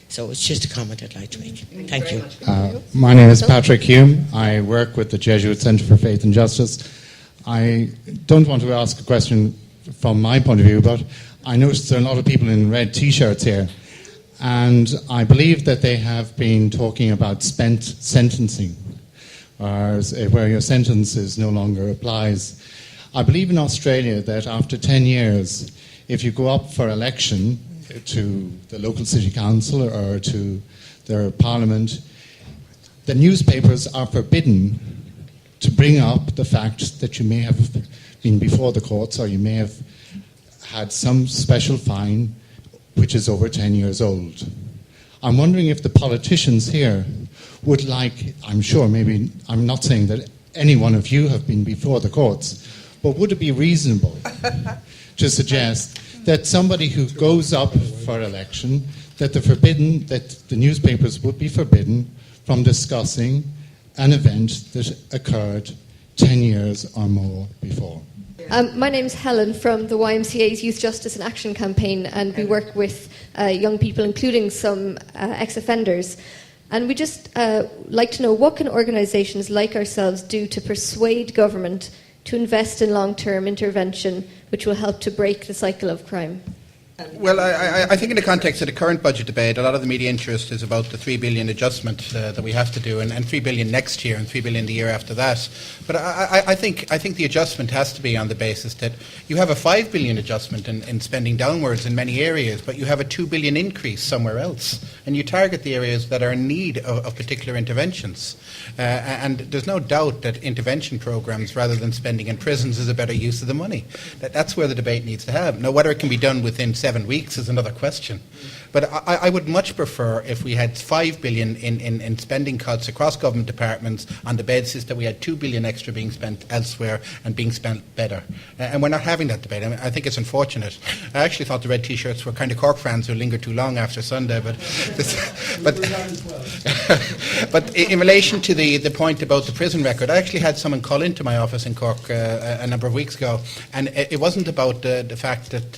So it's just a comment I'd like to make. Thank you. My name is Patrick Hume. I work with the Jesuit Centre for Faith and Justice. I don't want to ask a question from my point of view, but I noticed there are a lot of people in red T-shirts here, and I believe that they have been talking about spent sentencing, where your sentence no longer applies. I believe in Australia that after 10 years, if you go up for election to the local city council or to their parliament, the newspapers are forbidden to bring up the fact that you may have been before the courts or you may have had some special fine which is over 10 years old. I'm wondering if the politicians here would like, I'm sure, maybe, I'm not saying that any one of you have been before the courts, but would it be reasonable to suggest that somebody who goes up for election, that the newspapers would be forbidden from discussing an event that occurred 10 years or more before? My name's Helen from the YMCA's Youth Justice and Action Campaign, and we work with young people, including some ex-offenders. And we just like to know, what can organisations like ourselves do to persuade government to invest in long-term intervention which will help to break the cycle of crime? Well, I think in the context of the current budget debate, a lot of the media interest is about the 3 billion adjustment that we have to do, and 3 billion next year and 3 billion the year after that. But I think the adjustment has to be on the basis that you have a 5 billion adjustment in spending downwards in many areas, but you have a 2 billion increase somewhere else, and you target the areas that are in need of particular interventions. And there's no doubt that intervention programs, rather than spending in prisons, is a better use of the money. That's where the debate needs to have. Now, whether it can be done within 7 weeks is another question. But I would much prefer if we had 5 billion in spending cuts across government departments on the basis that we had 2 billion extra being spent elsewhere and being spent better. And we're not having that debate. I mean, I think it's unfortunate. I actually thought the red T-shirts were kind of Cork fans who lingered too long after Sunday. But in relation to the point about the prison record, I actually had someone call into my office in Cork a number of weeks ago, and it wasn't about the fact that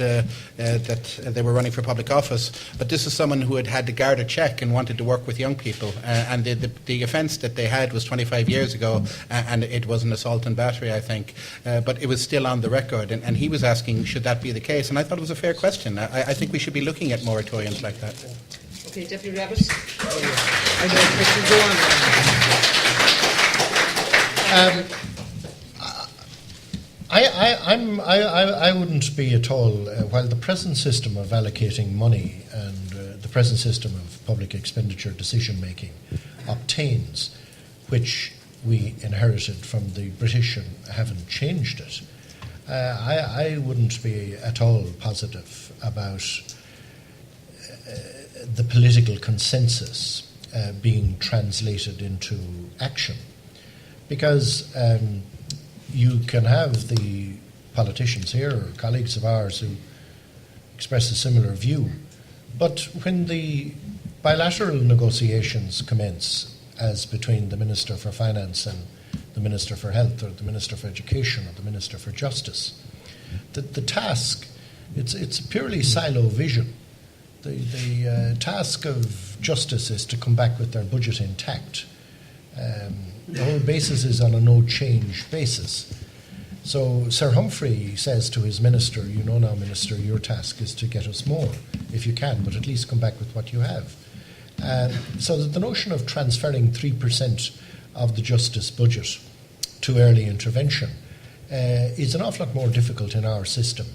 they were running for public office, but this is someone who had to guard a cheque and wanted to work with young people, and the offence that they had was 25 years ago, and it was an assault and battery, I think, but it was still on the record, and he was asking, should that be the case? And I thought it was a fair question. I think we should be looking at moratoriums like that. Okay, Deputy Rabbit. I know, Christian, go on. I wouldn't be at all, while the present system of allocating money and the present system of public expenditure decision making obtains, which we inherited from the British and haven't changed it, I wouldn't be at all positive about the political consensus being translated into action. Because you can have the politicians here, or colleagues of ours, who express a similar view, but when the bilateral negotiations commence, as between the Minister for Finance and the Minister for Health, or the Minister for Education, or the Minister for Justice, the task, it's purely silo vision. The task of justice is to come back with their budget intact. The whole basis is on a no-change basis. So Sir Humphrey says to his minister, you know now, Minister, your task is to get us more, if you can, but at least come back with what you have. So that the notion of transferring 3% of the justice budget to early intervention is an awful lot more difficult in our system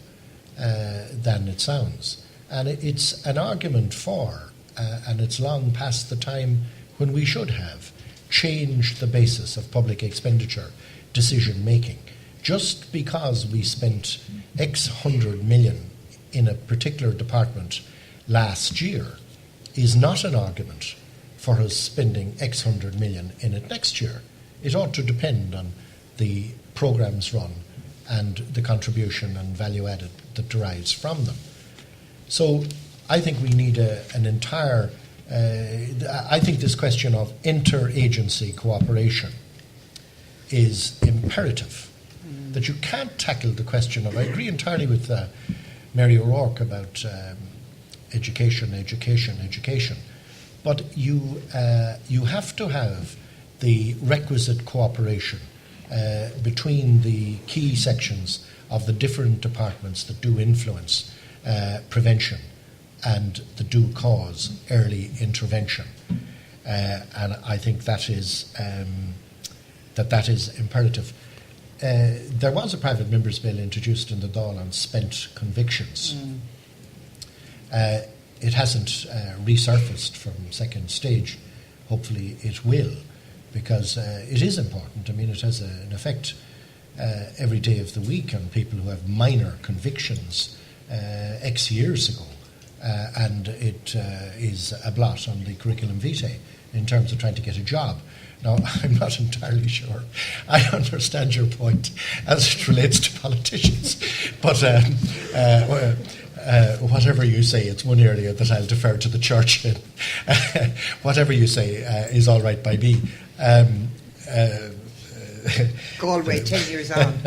than it sounds. And it's an argument for, and it's long past the time when we should have changed the basis of public expenditure decision making. Just because we spent X hundred million in a particular department last year is not an argument for us spending X hundred million in it next year. It ought to depend on the programmes run and the contribution and value added that derives from them. So I think we need an entire, I think this question of interagency cooperation is imperative. That you can't tackle the question of, I agree entirely with Mary O'Rourke about education, but you have to have the requisite cooperation between the key sections of the different departments that do influence prevention and that do cause early intervention. And I think that is imperative. There was a private member's bill introduced in the Dáil on spent convictions. It hasn't resurfaced from second stage. Hopefully it will, because it is important. I mean, it has an effect every day of the week on people who have minor convictions X years ago, and it is a blot on the curriculum vitae in terms of trying to get a job. Now, I'm not entirely sure I understand your point as it relates to politicians, but whatever you say, it's one area that I'll defer to the church in. Whatever you say is all right by me. Galway, 10 years on.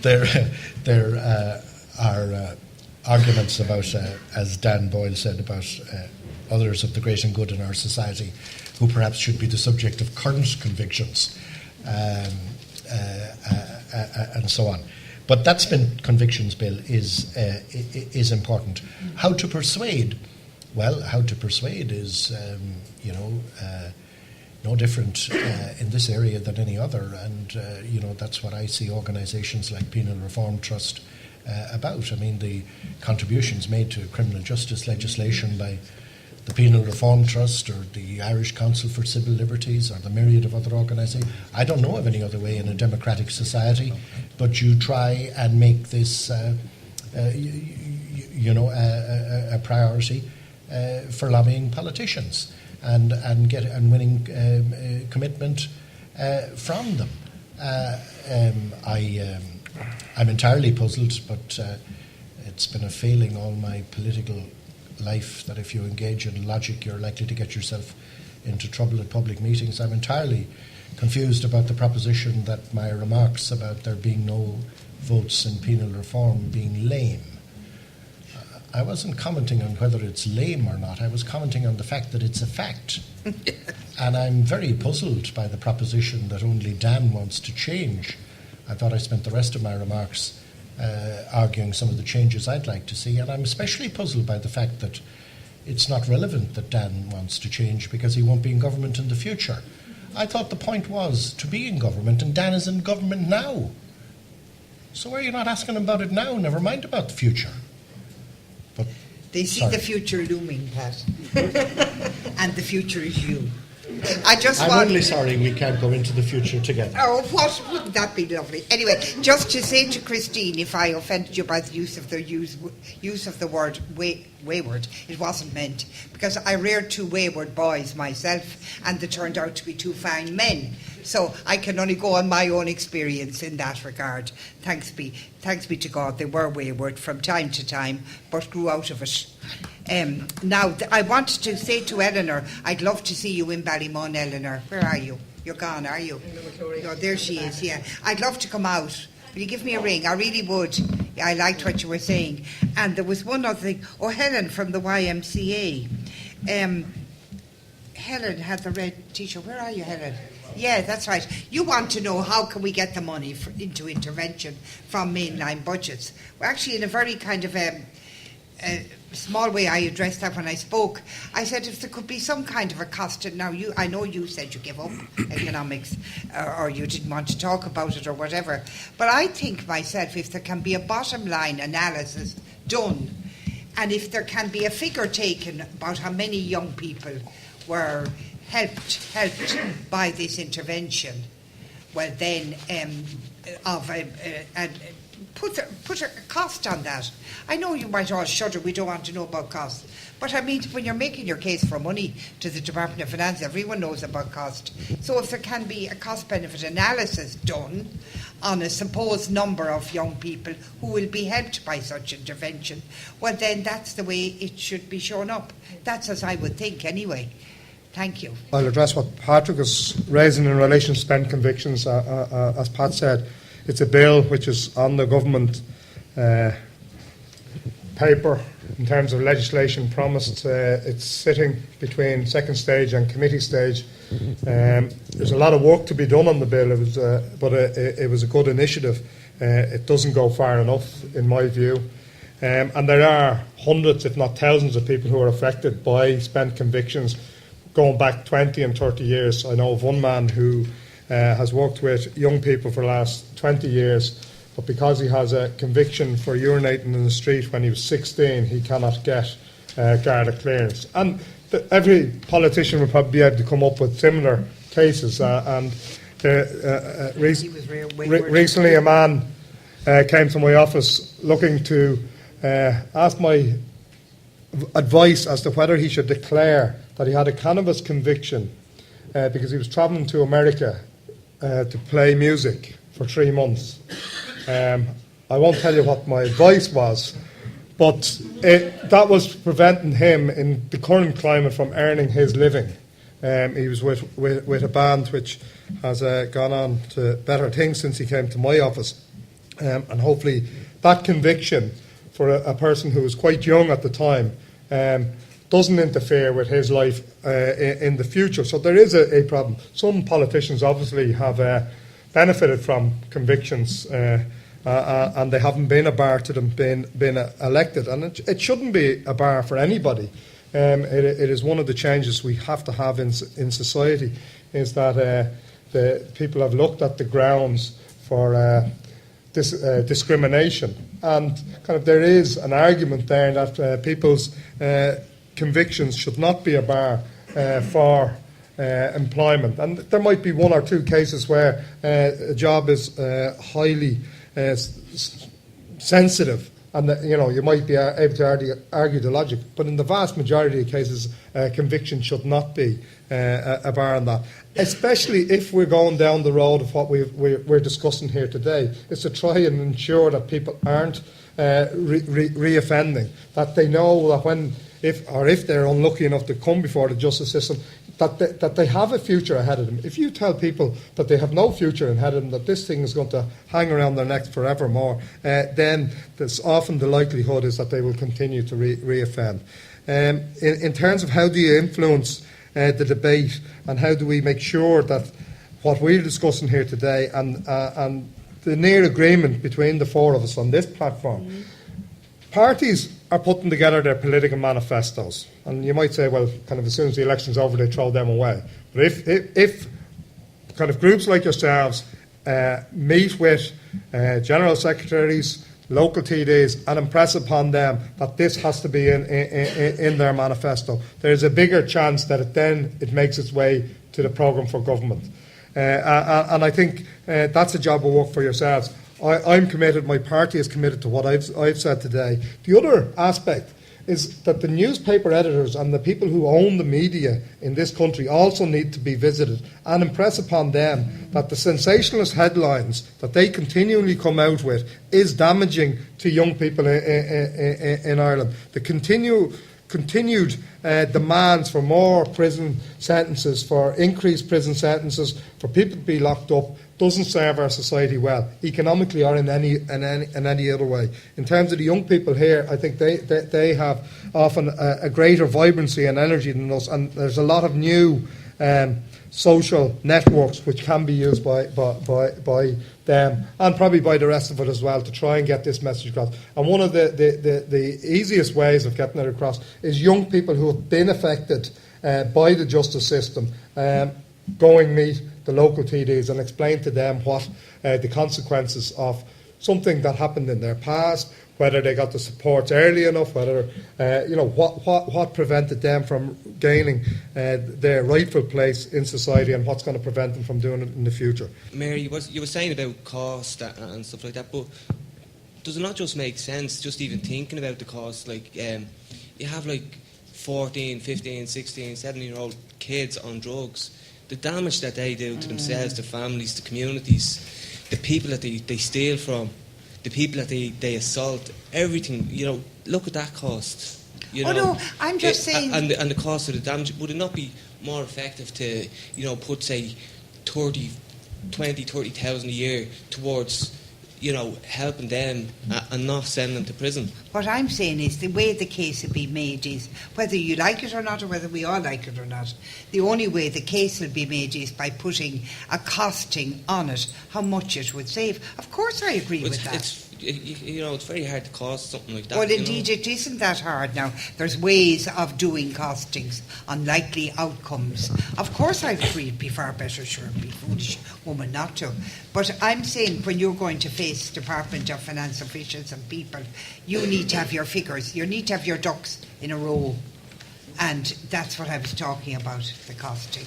There are arguments about, as Dan Boyle said, about others of the great and good in our society who perhaps should be the subject of current convictions, and so on. But that spent convictions bill is important. How to persuade? Well, how to persuade is, no different in this area than any other, and that's what I see organisations like Penal Reform Trust about. I mean, the contributions made to criminal justice legislation by the Penal Reform Trust or the Irish Council for Civil Liberties or the myriad of other organisations. I don't know of any other way in a democratic society, but you try and make this, a priority for lobbying politicians and winning commitment from them. I'm entirely puzzled, but it's been a failing all my political life that if you engage in logic, you're likely to get yourself into trouble at public meetings. I'm entirely confused about the proposition that my remarks about there being no votes in penal reform being lame. I wasn't commenting on whether it's lame or not. I was commenting on the fact that it's a fact. And I'm very puzzled by the proposition that only Dan wants to change. I thought I spent the rest of my remarks arguing some of the changes I'd like to see, and I'm especially puzzled by the fact that it's not relevant that Dan wants to change because he won't be in government in the future. I thought the point was to be in government, and Dan is in government now. So why are you not asking him about it now? Never mind about the future. But they see the future looming, Pat. And the future is you. I'm only sorry we can't go into the future together. Oh, what wouldn't that be lovely? Anyway, just to say to Christine, if I offended you by the use of the word wayward, it wasn't meant, because I reared 2 wayward boys myself, and they turned out to be 2 fine men. So I can only go on my own experience in that regard. Thanks be to God, they were wayward from time to time, but grew out of it. Now, I wanted to say to Eleanor, I'd love to see you in Ballymun, Eleanor. Where are you? You're gone, are you? Oh, there she is, yeah. I'd love to come out. Will you give me a ring? I really would. I liked what you were saying. And there was one other thing. Oh, Helen from the YMCA. Helen had the red T-shirt. Where are you, Helen? Yeah, that's right. You want to know how can we get the money into intervention from mainline budgets. Well, actually, in a very kind of small way, I addressed that when I spoke. I said if there could be some kind of a cost. Now, I know you said you give up economics or you didn't want to talk about it or whatever. But I think myself, if there can be a bottom line analysis done, and if there can be a figure taken about how many young people were helped by this intervention, well then put a cost on that. I know you might all shudder, we don't want to know about costs, but I mean, when you're making your case for money to the Department of Finance, everyone knows about cost. So if there can be a cost-benefit analysis done on a supposed number of young people who will be helped by such intervention, well then that's the way it should be shown up. That's as I would think anyway. Thank you. I'll address what Patrick is raising in relation to spent convictions. As Pat said, it's a bill which is on the government paper in terms of legislation promised. It's sitting between second stage and committee stage. There's a lot of work to be done on the bill, but it was a good initiative. It doesn't go far enough, in my view. And there are hundreds, if not thousands, of people who are affected by spent convictions going back 20 and 30 years. I know of one man who has worked with young people for the last 20 years, but because he has a conviction for urinating in the street when he was 16, he cannot get Garda clearance. And every politician would probably be able to come up with similar cases. Recently a man came to my office looking to ask my advice as to whether he should declare that he had a cannabis conviction because he was travelling to America to play music for 3 months. I won't tell you what my advice was, but that was preventing him in the current climate from earning his living. He was with a band which has gone on to better things since he came to my office. And hopefully that conviction for a person who was quite young at the time doesn't interfere with his life in the future. So there is a problem. Some politicians obviously have benefited from convictions and they haven't been a bar to them being elected. And it shouldn't be a bar for anybody. It is one of the changes we have to have in society, is that the people have looked at the grounds for discrimination. And kind of there is an argument there that people's convictions should not be a bar for employment. And there might be 1 or 2 cases where a job is highly sensitive, and you might be able to argue the logic. But in the vast majority of cases, conviction should not be a bar on that. Especially if we're going down the road of what we're discussing here today, is to try and ensure that people aren't re-offending, that they know that if they're unlucky enough to come before the justice system, that they have a future ahead of them. If you tell people that they have no future ahead of them, that this thing is going to hang around their neck forevermore, then there's often the likelihood is that they will continue to re-offend. In terms of how do you influence the debate, and how do we make sure that what we're discussing here today and the near agreement between the 4 of us on this platform, parties are putting together their political manifestos, and you might say, well, kind of as soon as the election's over, they throw them away. But if kind of groups like yourselves meet with general secretaries, local TDs, and impress upon them that this has to be in their manifesto, there's a bigger chance that it makes its way to the programme for government. And I think that's a job of work for yourselves. I'm committed, my party is committed to what I've said today. The other aspect is that the newspaper editors and the people who own the media in this country also need to be visited and impress upon them that the sensationalist headlines that they continually come out with is damaging to young people in Ireland. The continued demands for more prison sentences, for increased prison sentences, for people to be locked up, doesn't serve our society well, economically or in any other way. In terms of the young people here, I think they have often a greater vibrancy and energy than us, and there's a lot of new social networks which can be used by them and probably by the rest of it as well to try and get this message across. And one of the easiest ways of getting it across is young people who have been affected by the justice system going meet the local TDs and explain to them what the consequences of something that happened in their past, whether they got the support early enough, whether what prevented them from gaining their rightful place in society, and what's going to prevent them from doing it in the future. Mary, you were saying about cost and stuff like that, but does it not just make sense, just even thinking about the cost? Like, you have like 14, 15, 16, 17-year-old kids on drugs. The damage that they do to themselves, to families, to communities, the people that they steal from, the people that they assault, everything, look at that cost. No, I'm just saying... And the cost of the damage, would it not be more effective to, put, say, 30,000 a year towards, helping them and not sending them to prison? What I'm saying is the way the case will be made is, whether you like it or not, or whether we all like it or not, the only way the case will be made is by putting a costing on it, how much it would save. Of course I agree with that. It's very hard to cost something like that. Well, indeed, it isn't that hard now. There's ways of doing costings on likely outcomes. Of course I agree it'd be far better, sure, it'd be a foolish woman not to. But I'm saying when you're going to face Department of Finance officials and people, you need to have your figures, you need to have your ducks in a row. And that's what I was talking about, the costing.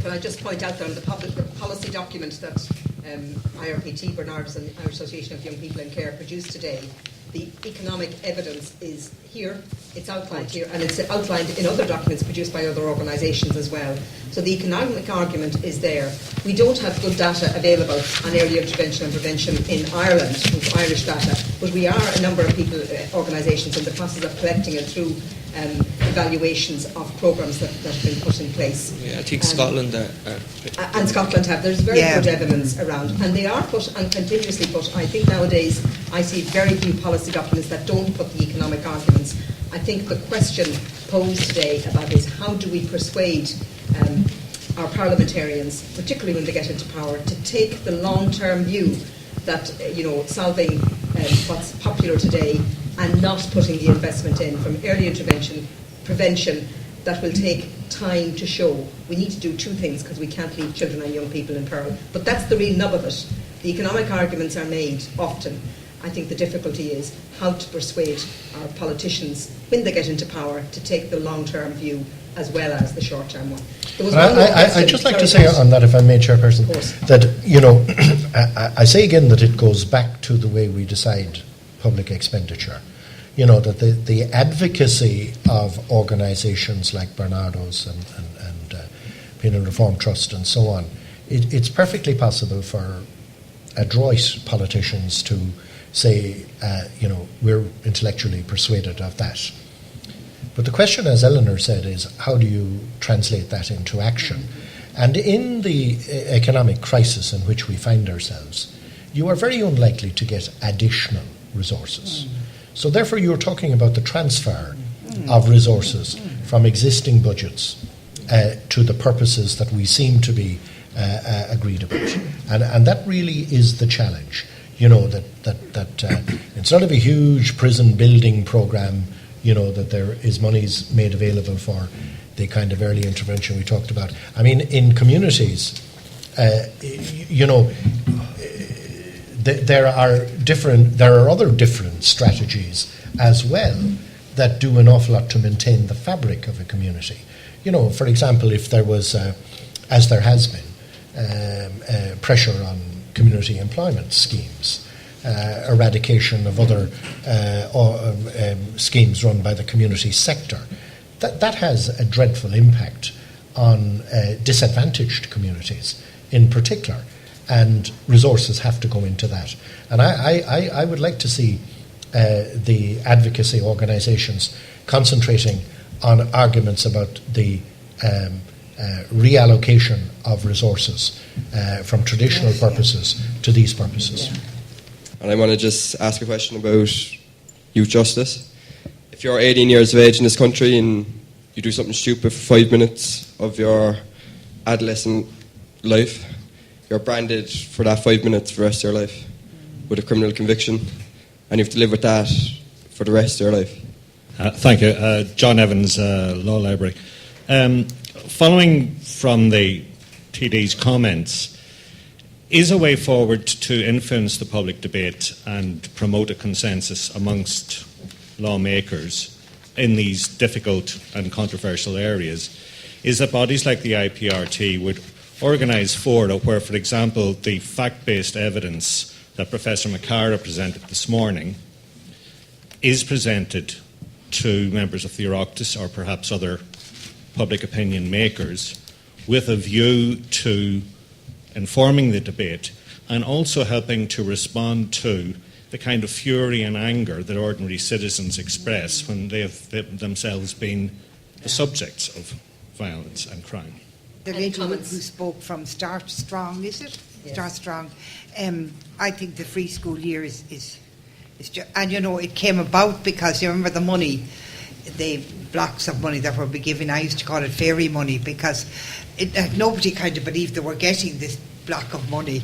Can I just point out there on the policy document that IRPT, Barnardos and Irish Association of Young People in Care produced today, the economic evidence is here, it's outlined here, and it's outlined in other documents produced by other organisations as well. So the economic argument is there. We don't have good data available on early intervention and prevention in Ireland, with Irish data, but we are a number of people, organisations, in the process of collecting it through evaluations of programmes that have been put in place. Yeah, I think Scotland and Scotland have. There's very good evidence around, and they are put and continuously put. I think nowadays I see very few policy documents that don't put the economic arguments. I think the question posed today about is how do we persuade our parliamentarians, particularly when they get into power, to take the long-term view that solving what's popular today and not putting the investment in from early intervention, prevention, that will take time to show. We need to do two things because we can't leave children and young people in peril. But that's the real nub of it. The economic arguments are made often. I think the difficulty is how to persuade our politicians when they get into power to take the long-term view as well as the short-term one. I'd just like to say on that, if I may, Chairperson, that, I say again that it goes back to the way we decide public expenditure. That the advocacy of organisations like Barnardos and Penal Reform Trust and so on, it's perfectly possible for adroit politicians to say, we're intellectually persuaded of that. But the question, as Eleanor said, is how do you translate that into action? And in the economic crisis in which we find ourselves, you are very unlikely to get additional resources. So therefore you're talking about the transfer of resources from existing budgets to the purposes that we seem to be agreed about. And that really is the challenge. That instead of a huge prison building programme, that there is monies made available for the kind of early intervention we talked about. I mean, in communities, there are other different strategies as well that do an awful lot to maintain the fabric of a community. For example, if there was as there has been, pressure on community employment schemes, eradication of other schemes run by the community sector. That has a dreadful impact on disadvantaged communities in particular, and resources have to go into that. And I would like to see the advocacy organisations concentrating on arguments about the reallocation of resources from traditional purposes to these purposes. Yeah. And I want to just ask a question about youth justice. If you're 18 years of age in this country and you do something stupid for 5 minutes of your adolescent life, you're branded for that 5 minutes for the rest of your life with a criminal conviction, and you have to live with that for the rest of your life. Thank you. John Evans, Law Library. Following from the TD's comments, is a way forward to influence the public debate and promote a consensus amongst lawmakers in these difficult and controversial areas is that bodies like the IPRT would organise fora where, for example, the fact-based evidence that Professor McCara presented this morning is presented to members of the Oireachtas or perhaps other public opinion makers with a view to informing the debate and also helping to respond to the kind of fury and anger that ordinary citizens express when they have themselves been the subjects of violence and crime. The lady who spoke from Start Strong, is it? Yes. Start Strong. I think the free school year is just, and you know, it came about because you remember the money, the blocks of money that were being given. I used to call it fairy money because nobody kind of believed they were getting this block of money,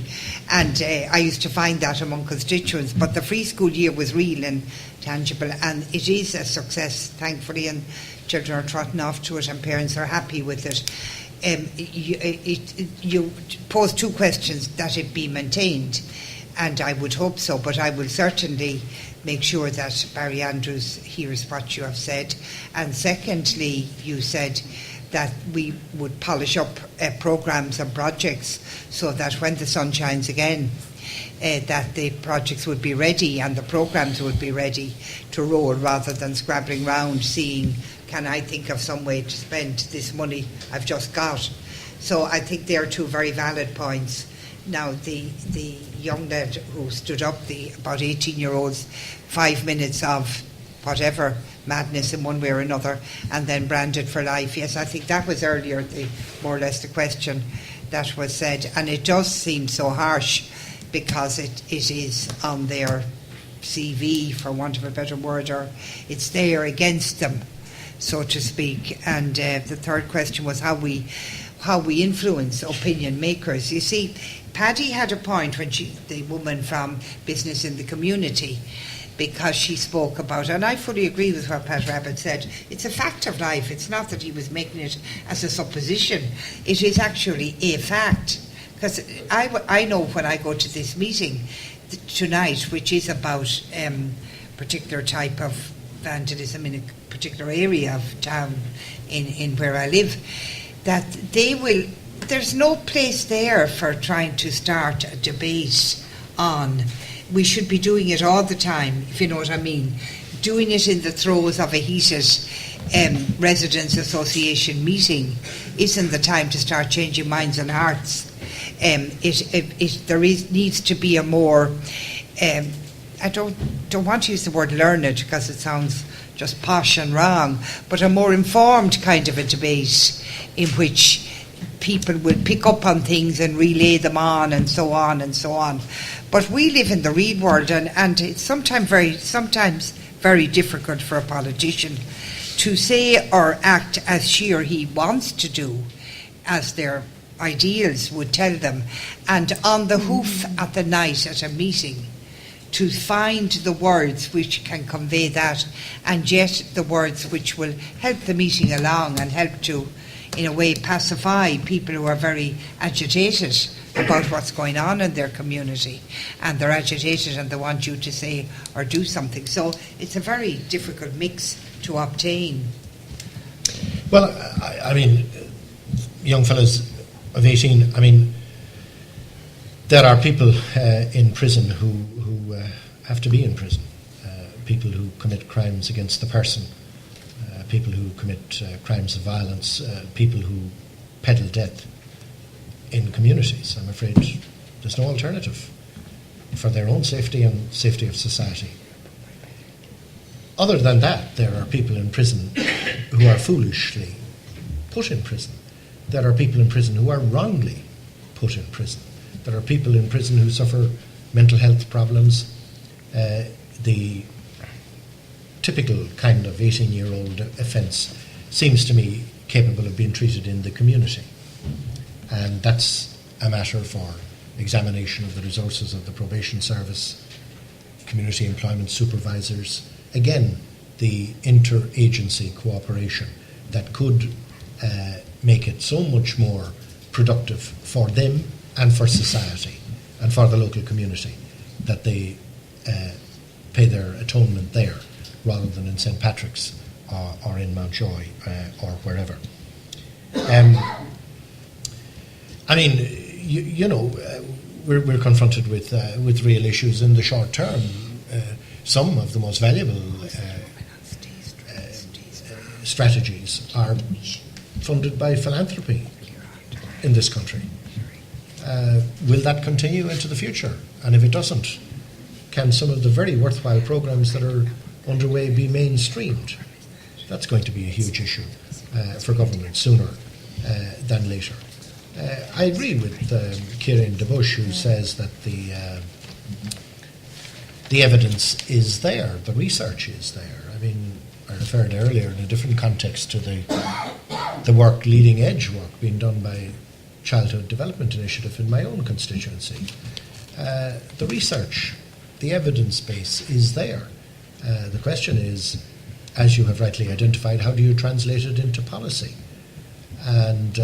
and I used to find that among constituents. But the free school year was real and tangible, and it is a success, thankfully, and children are trotting off to it and parents are happy with it. You pose two questions: that it be maintained, and I would hope so, but I will certainly make sure that Barry Andrews hears what you have said. And secondly, you said that we would polish up programmes and projects so that when the sun shines again, that the projects would be ready and the programmes would be ready to roll, rather than scrabbling round seeing, can I think of some way to spend this money I've just got? So I think they are two very valid points. Now, the young lad who stood up, the about 18-year-olds, 5 minutes of whatever madness in one way or another, and then branded for life. Yes, I think that was earlier, more or less the question that was said. And it does seem so harsh because it is on their CV, for want of a better word, or it's there against them, so to speak. And the third question was how we influence opinion makers. You see, Paddy had a point when the woman from Business in the Community, because she spoke about, and I fully agree with what Pat Rabbit said, it's a fact of life. It's not that he was making it as a supposition. It is actually a fact. Because I know when I go to this meeting tonight, which is about particular type of vandalism in a particular area of town in where I live, that there's no place there for trying to start a debate on. We should be doing it all the time, if you know what I mean. Doing it in the throes of a heated residents' association meeting isn't the time to start changing minds and hearts. Needs to be a more, I don't want to use the word learned because it sounds just posh and wrong, but a more informed kind of a debate in which people will pick up on things and relay them on and so on and so on. But we live in the real world, and it's sometimes very difficult for a politician to say or act as she or he wants to do, as their ideals would tell them, and on the hoof at the night at a meeting to find the words which can convey that, and yet the words which will help the meeting along and help to, in a way, pacify people who are very agitated about what's going on in their community, and they're agitated and they want you to say or do something. So it's a very difficult mix to obtain. Well, I mean, young fellas, of 18, I mean, there are people in prison who have to be in prison. People who commit crimes against the person, people who commit crimes of violence, people who peddle death in communities. I'm afraid there's no alternative for their own safety and safety of society. Other than that, there are people in prison who are foolishly put in prison. There are people in prison who are wrongly put in prison. There are people in prison who suffer mental health problems. The typical kind of 18-year-old offence seems to me capable of being treated in the community. And that's a matter for examination of the resources of the probation service, community employment supervisors. Again, the interagency cooperation that could make it so much more productive for them and for society and for the local community that they pay their atonement there rather than in St. Patrick's or in Mountjoy or wherever. I mean, you know, we're confronted with real issues in the short term. Some of the most valuable strategies are funded by philanthropy in this country. Will that continue into the future? And if it doesn't, can some of the very worthwhile programs that are underway be mainstreamed? That's going to be a huge issue for government sooner than later. I agree with Kieran DeBush, who says that the evidence is there, the research is there. I mean, I referred earlier in a different context to the work, leading edge work, being done by Childhood Development Initiative in my own constituency. The research, the evidence base is there. The question is, as you have rightly identified, how do you translate it into policy? And,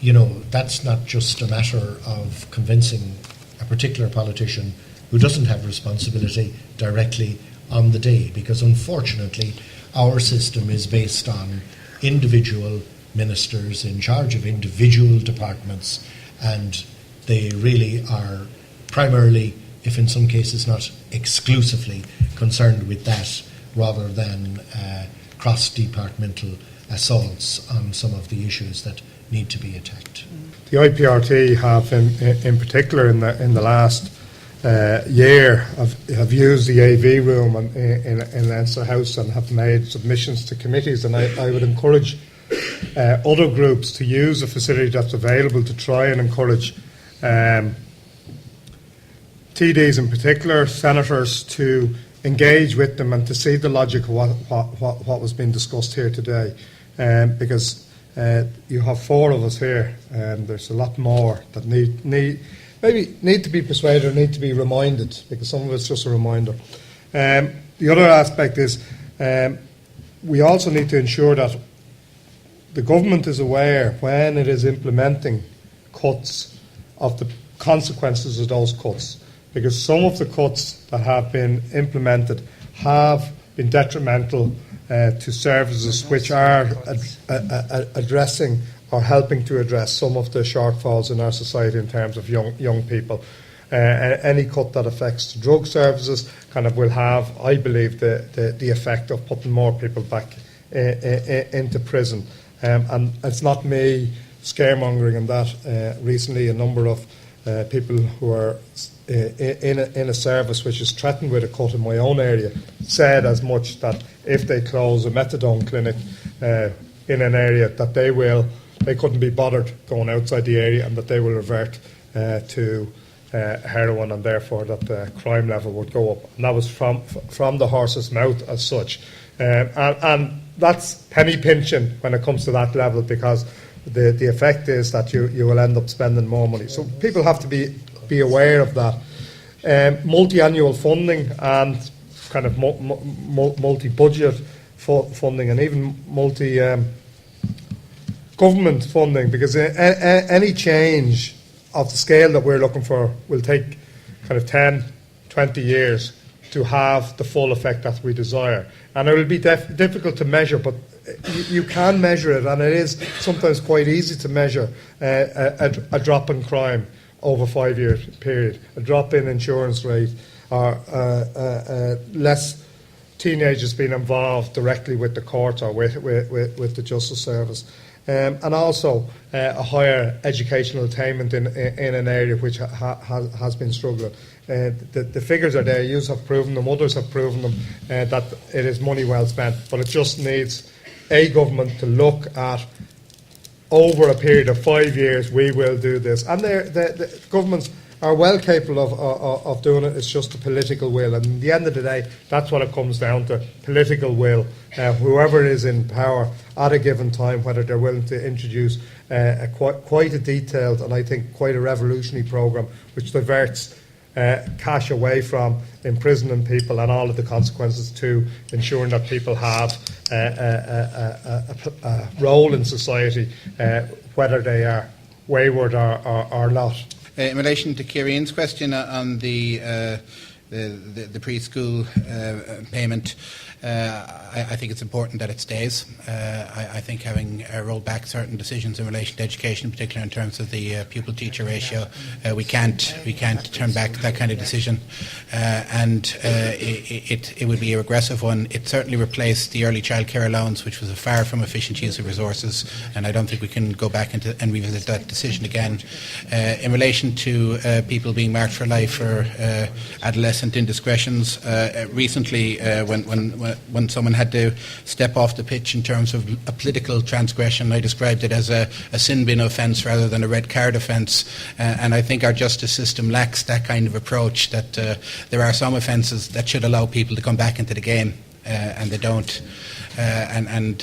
you know, that's not just a matter of convincing a particular politician who doesn't have responsibility directly on the day, because unfortunately our system is based on individual ministers in charge of individual departments, and they really are primarily, if in some cases not exclusively, concerned with that rather than cross-departmental assaults on some of the issues that need to be attacked. The IPRT have, in particular, in the last year, have used the AV room in Leinster House and have made submissions to committees. And I would encourage other groups to use the facility that's available to try and encourage TDs, in particular, senators, to engage with them and to see the logic of what was being discussed here today. Because you have four of us here, and there's a lot more that need to be persuaded or need to be reminded, because some of it's just a reminder. The other aspect is we also need to ensure that the government is aware when it is implementing cuts of the consequences of those cuts, because some of the cuts that have been implemented have been detrimental to services which are addressing or helping to address some of the shortfalls in our society in terms of young people. Any cut that affects drug services kind of will have, I believe, the effect of putting more people back into prison. And it's not me scaremongering on that. Recently, a number of people who are in a service which is threatened with a cut in my own area said as much that if they close a methadone clinic in an area, that they couldn't be bothered going outside the area, and that they will revert to heroin, and therefore that the crime level would go up. And that was from the horse's mouth as such. And that's penny pinching when it comes to that level, because the effect is that you will end up spending more money. So people have to be aware of that. Multi-annual funding and kind of multi-budget funding, and even government funding, because any change of the scale that we're looking for will take kind of 10, 20 years to have the full effect that we desire. And it will be difficult to measure, but you can measure it, and it is sometimes quite easy to measure a drop in crime over a 5-year period, a drop in insurance rate, or less teenagers being involved directly with the court or with the justice service. And also a higher educational attainment in an area which has been struggling. The figures are there, you have proven them, others have proven them, that it is money well spent, but it just needs a government to look at, over a period of 5 years, we will do this. And the governments are well capable of doing it. It's just the political will. And at the end of the day, that's what it comes down to, political will. Whoever is in power at a given time, whether they're willing to introduce quite a detailed and I think quite a revolutionary programme which diverts cash away from imprisoning people and all of the consequences to ensuring that people have a role in society, whether they are wayward or not. In relation to Kieran's question on the preschool payment, I think it's important that it stays. I think having rolled back certain decisions in relation to education, particularly in terms of the pupil-teacher ratio, we can't turn back that kind of decision, and it would be a regressive one. It certainly replaced the early childcare allowance, which was a far from efficient use of resources, and I don't think we can go back and revisit that decision again. In relation to people being marked for life for adolescent indiscretions, recently when someone had to step off the pitch in terms of a political transgression, I described it as a sin bin offence rather than a red card offence, and I think our justice system lacks that kind of approach, that there are some offences that should allow people to come back into the game, and they don't. And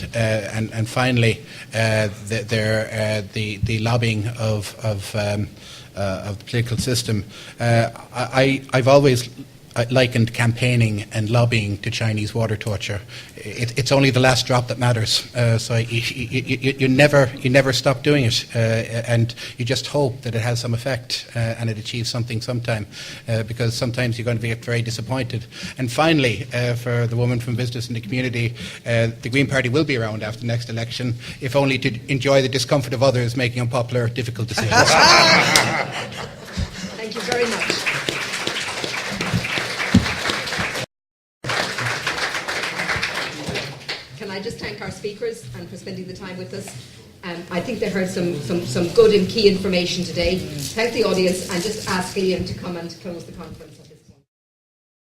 finally, the lobbying of the political system. I've always likened campaigning and lobbying to Chinese water torture. It's only the last drop that matters. So you never stop doing it, and you just hope that it has some effect and it achieves something sometime, because sometimes you're going to get very disappointed. And finally, for the woman from Business in the Community, the Green Party will be around after the next election, if only to enjoy the discomfort of others making unpopular, difficult decisions. Thank you very much. Can I just thank our speakers and for spending the time with us. I think they heard some good and key information today. Thank the audience and just ask Ian to come and close the conference.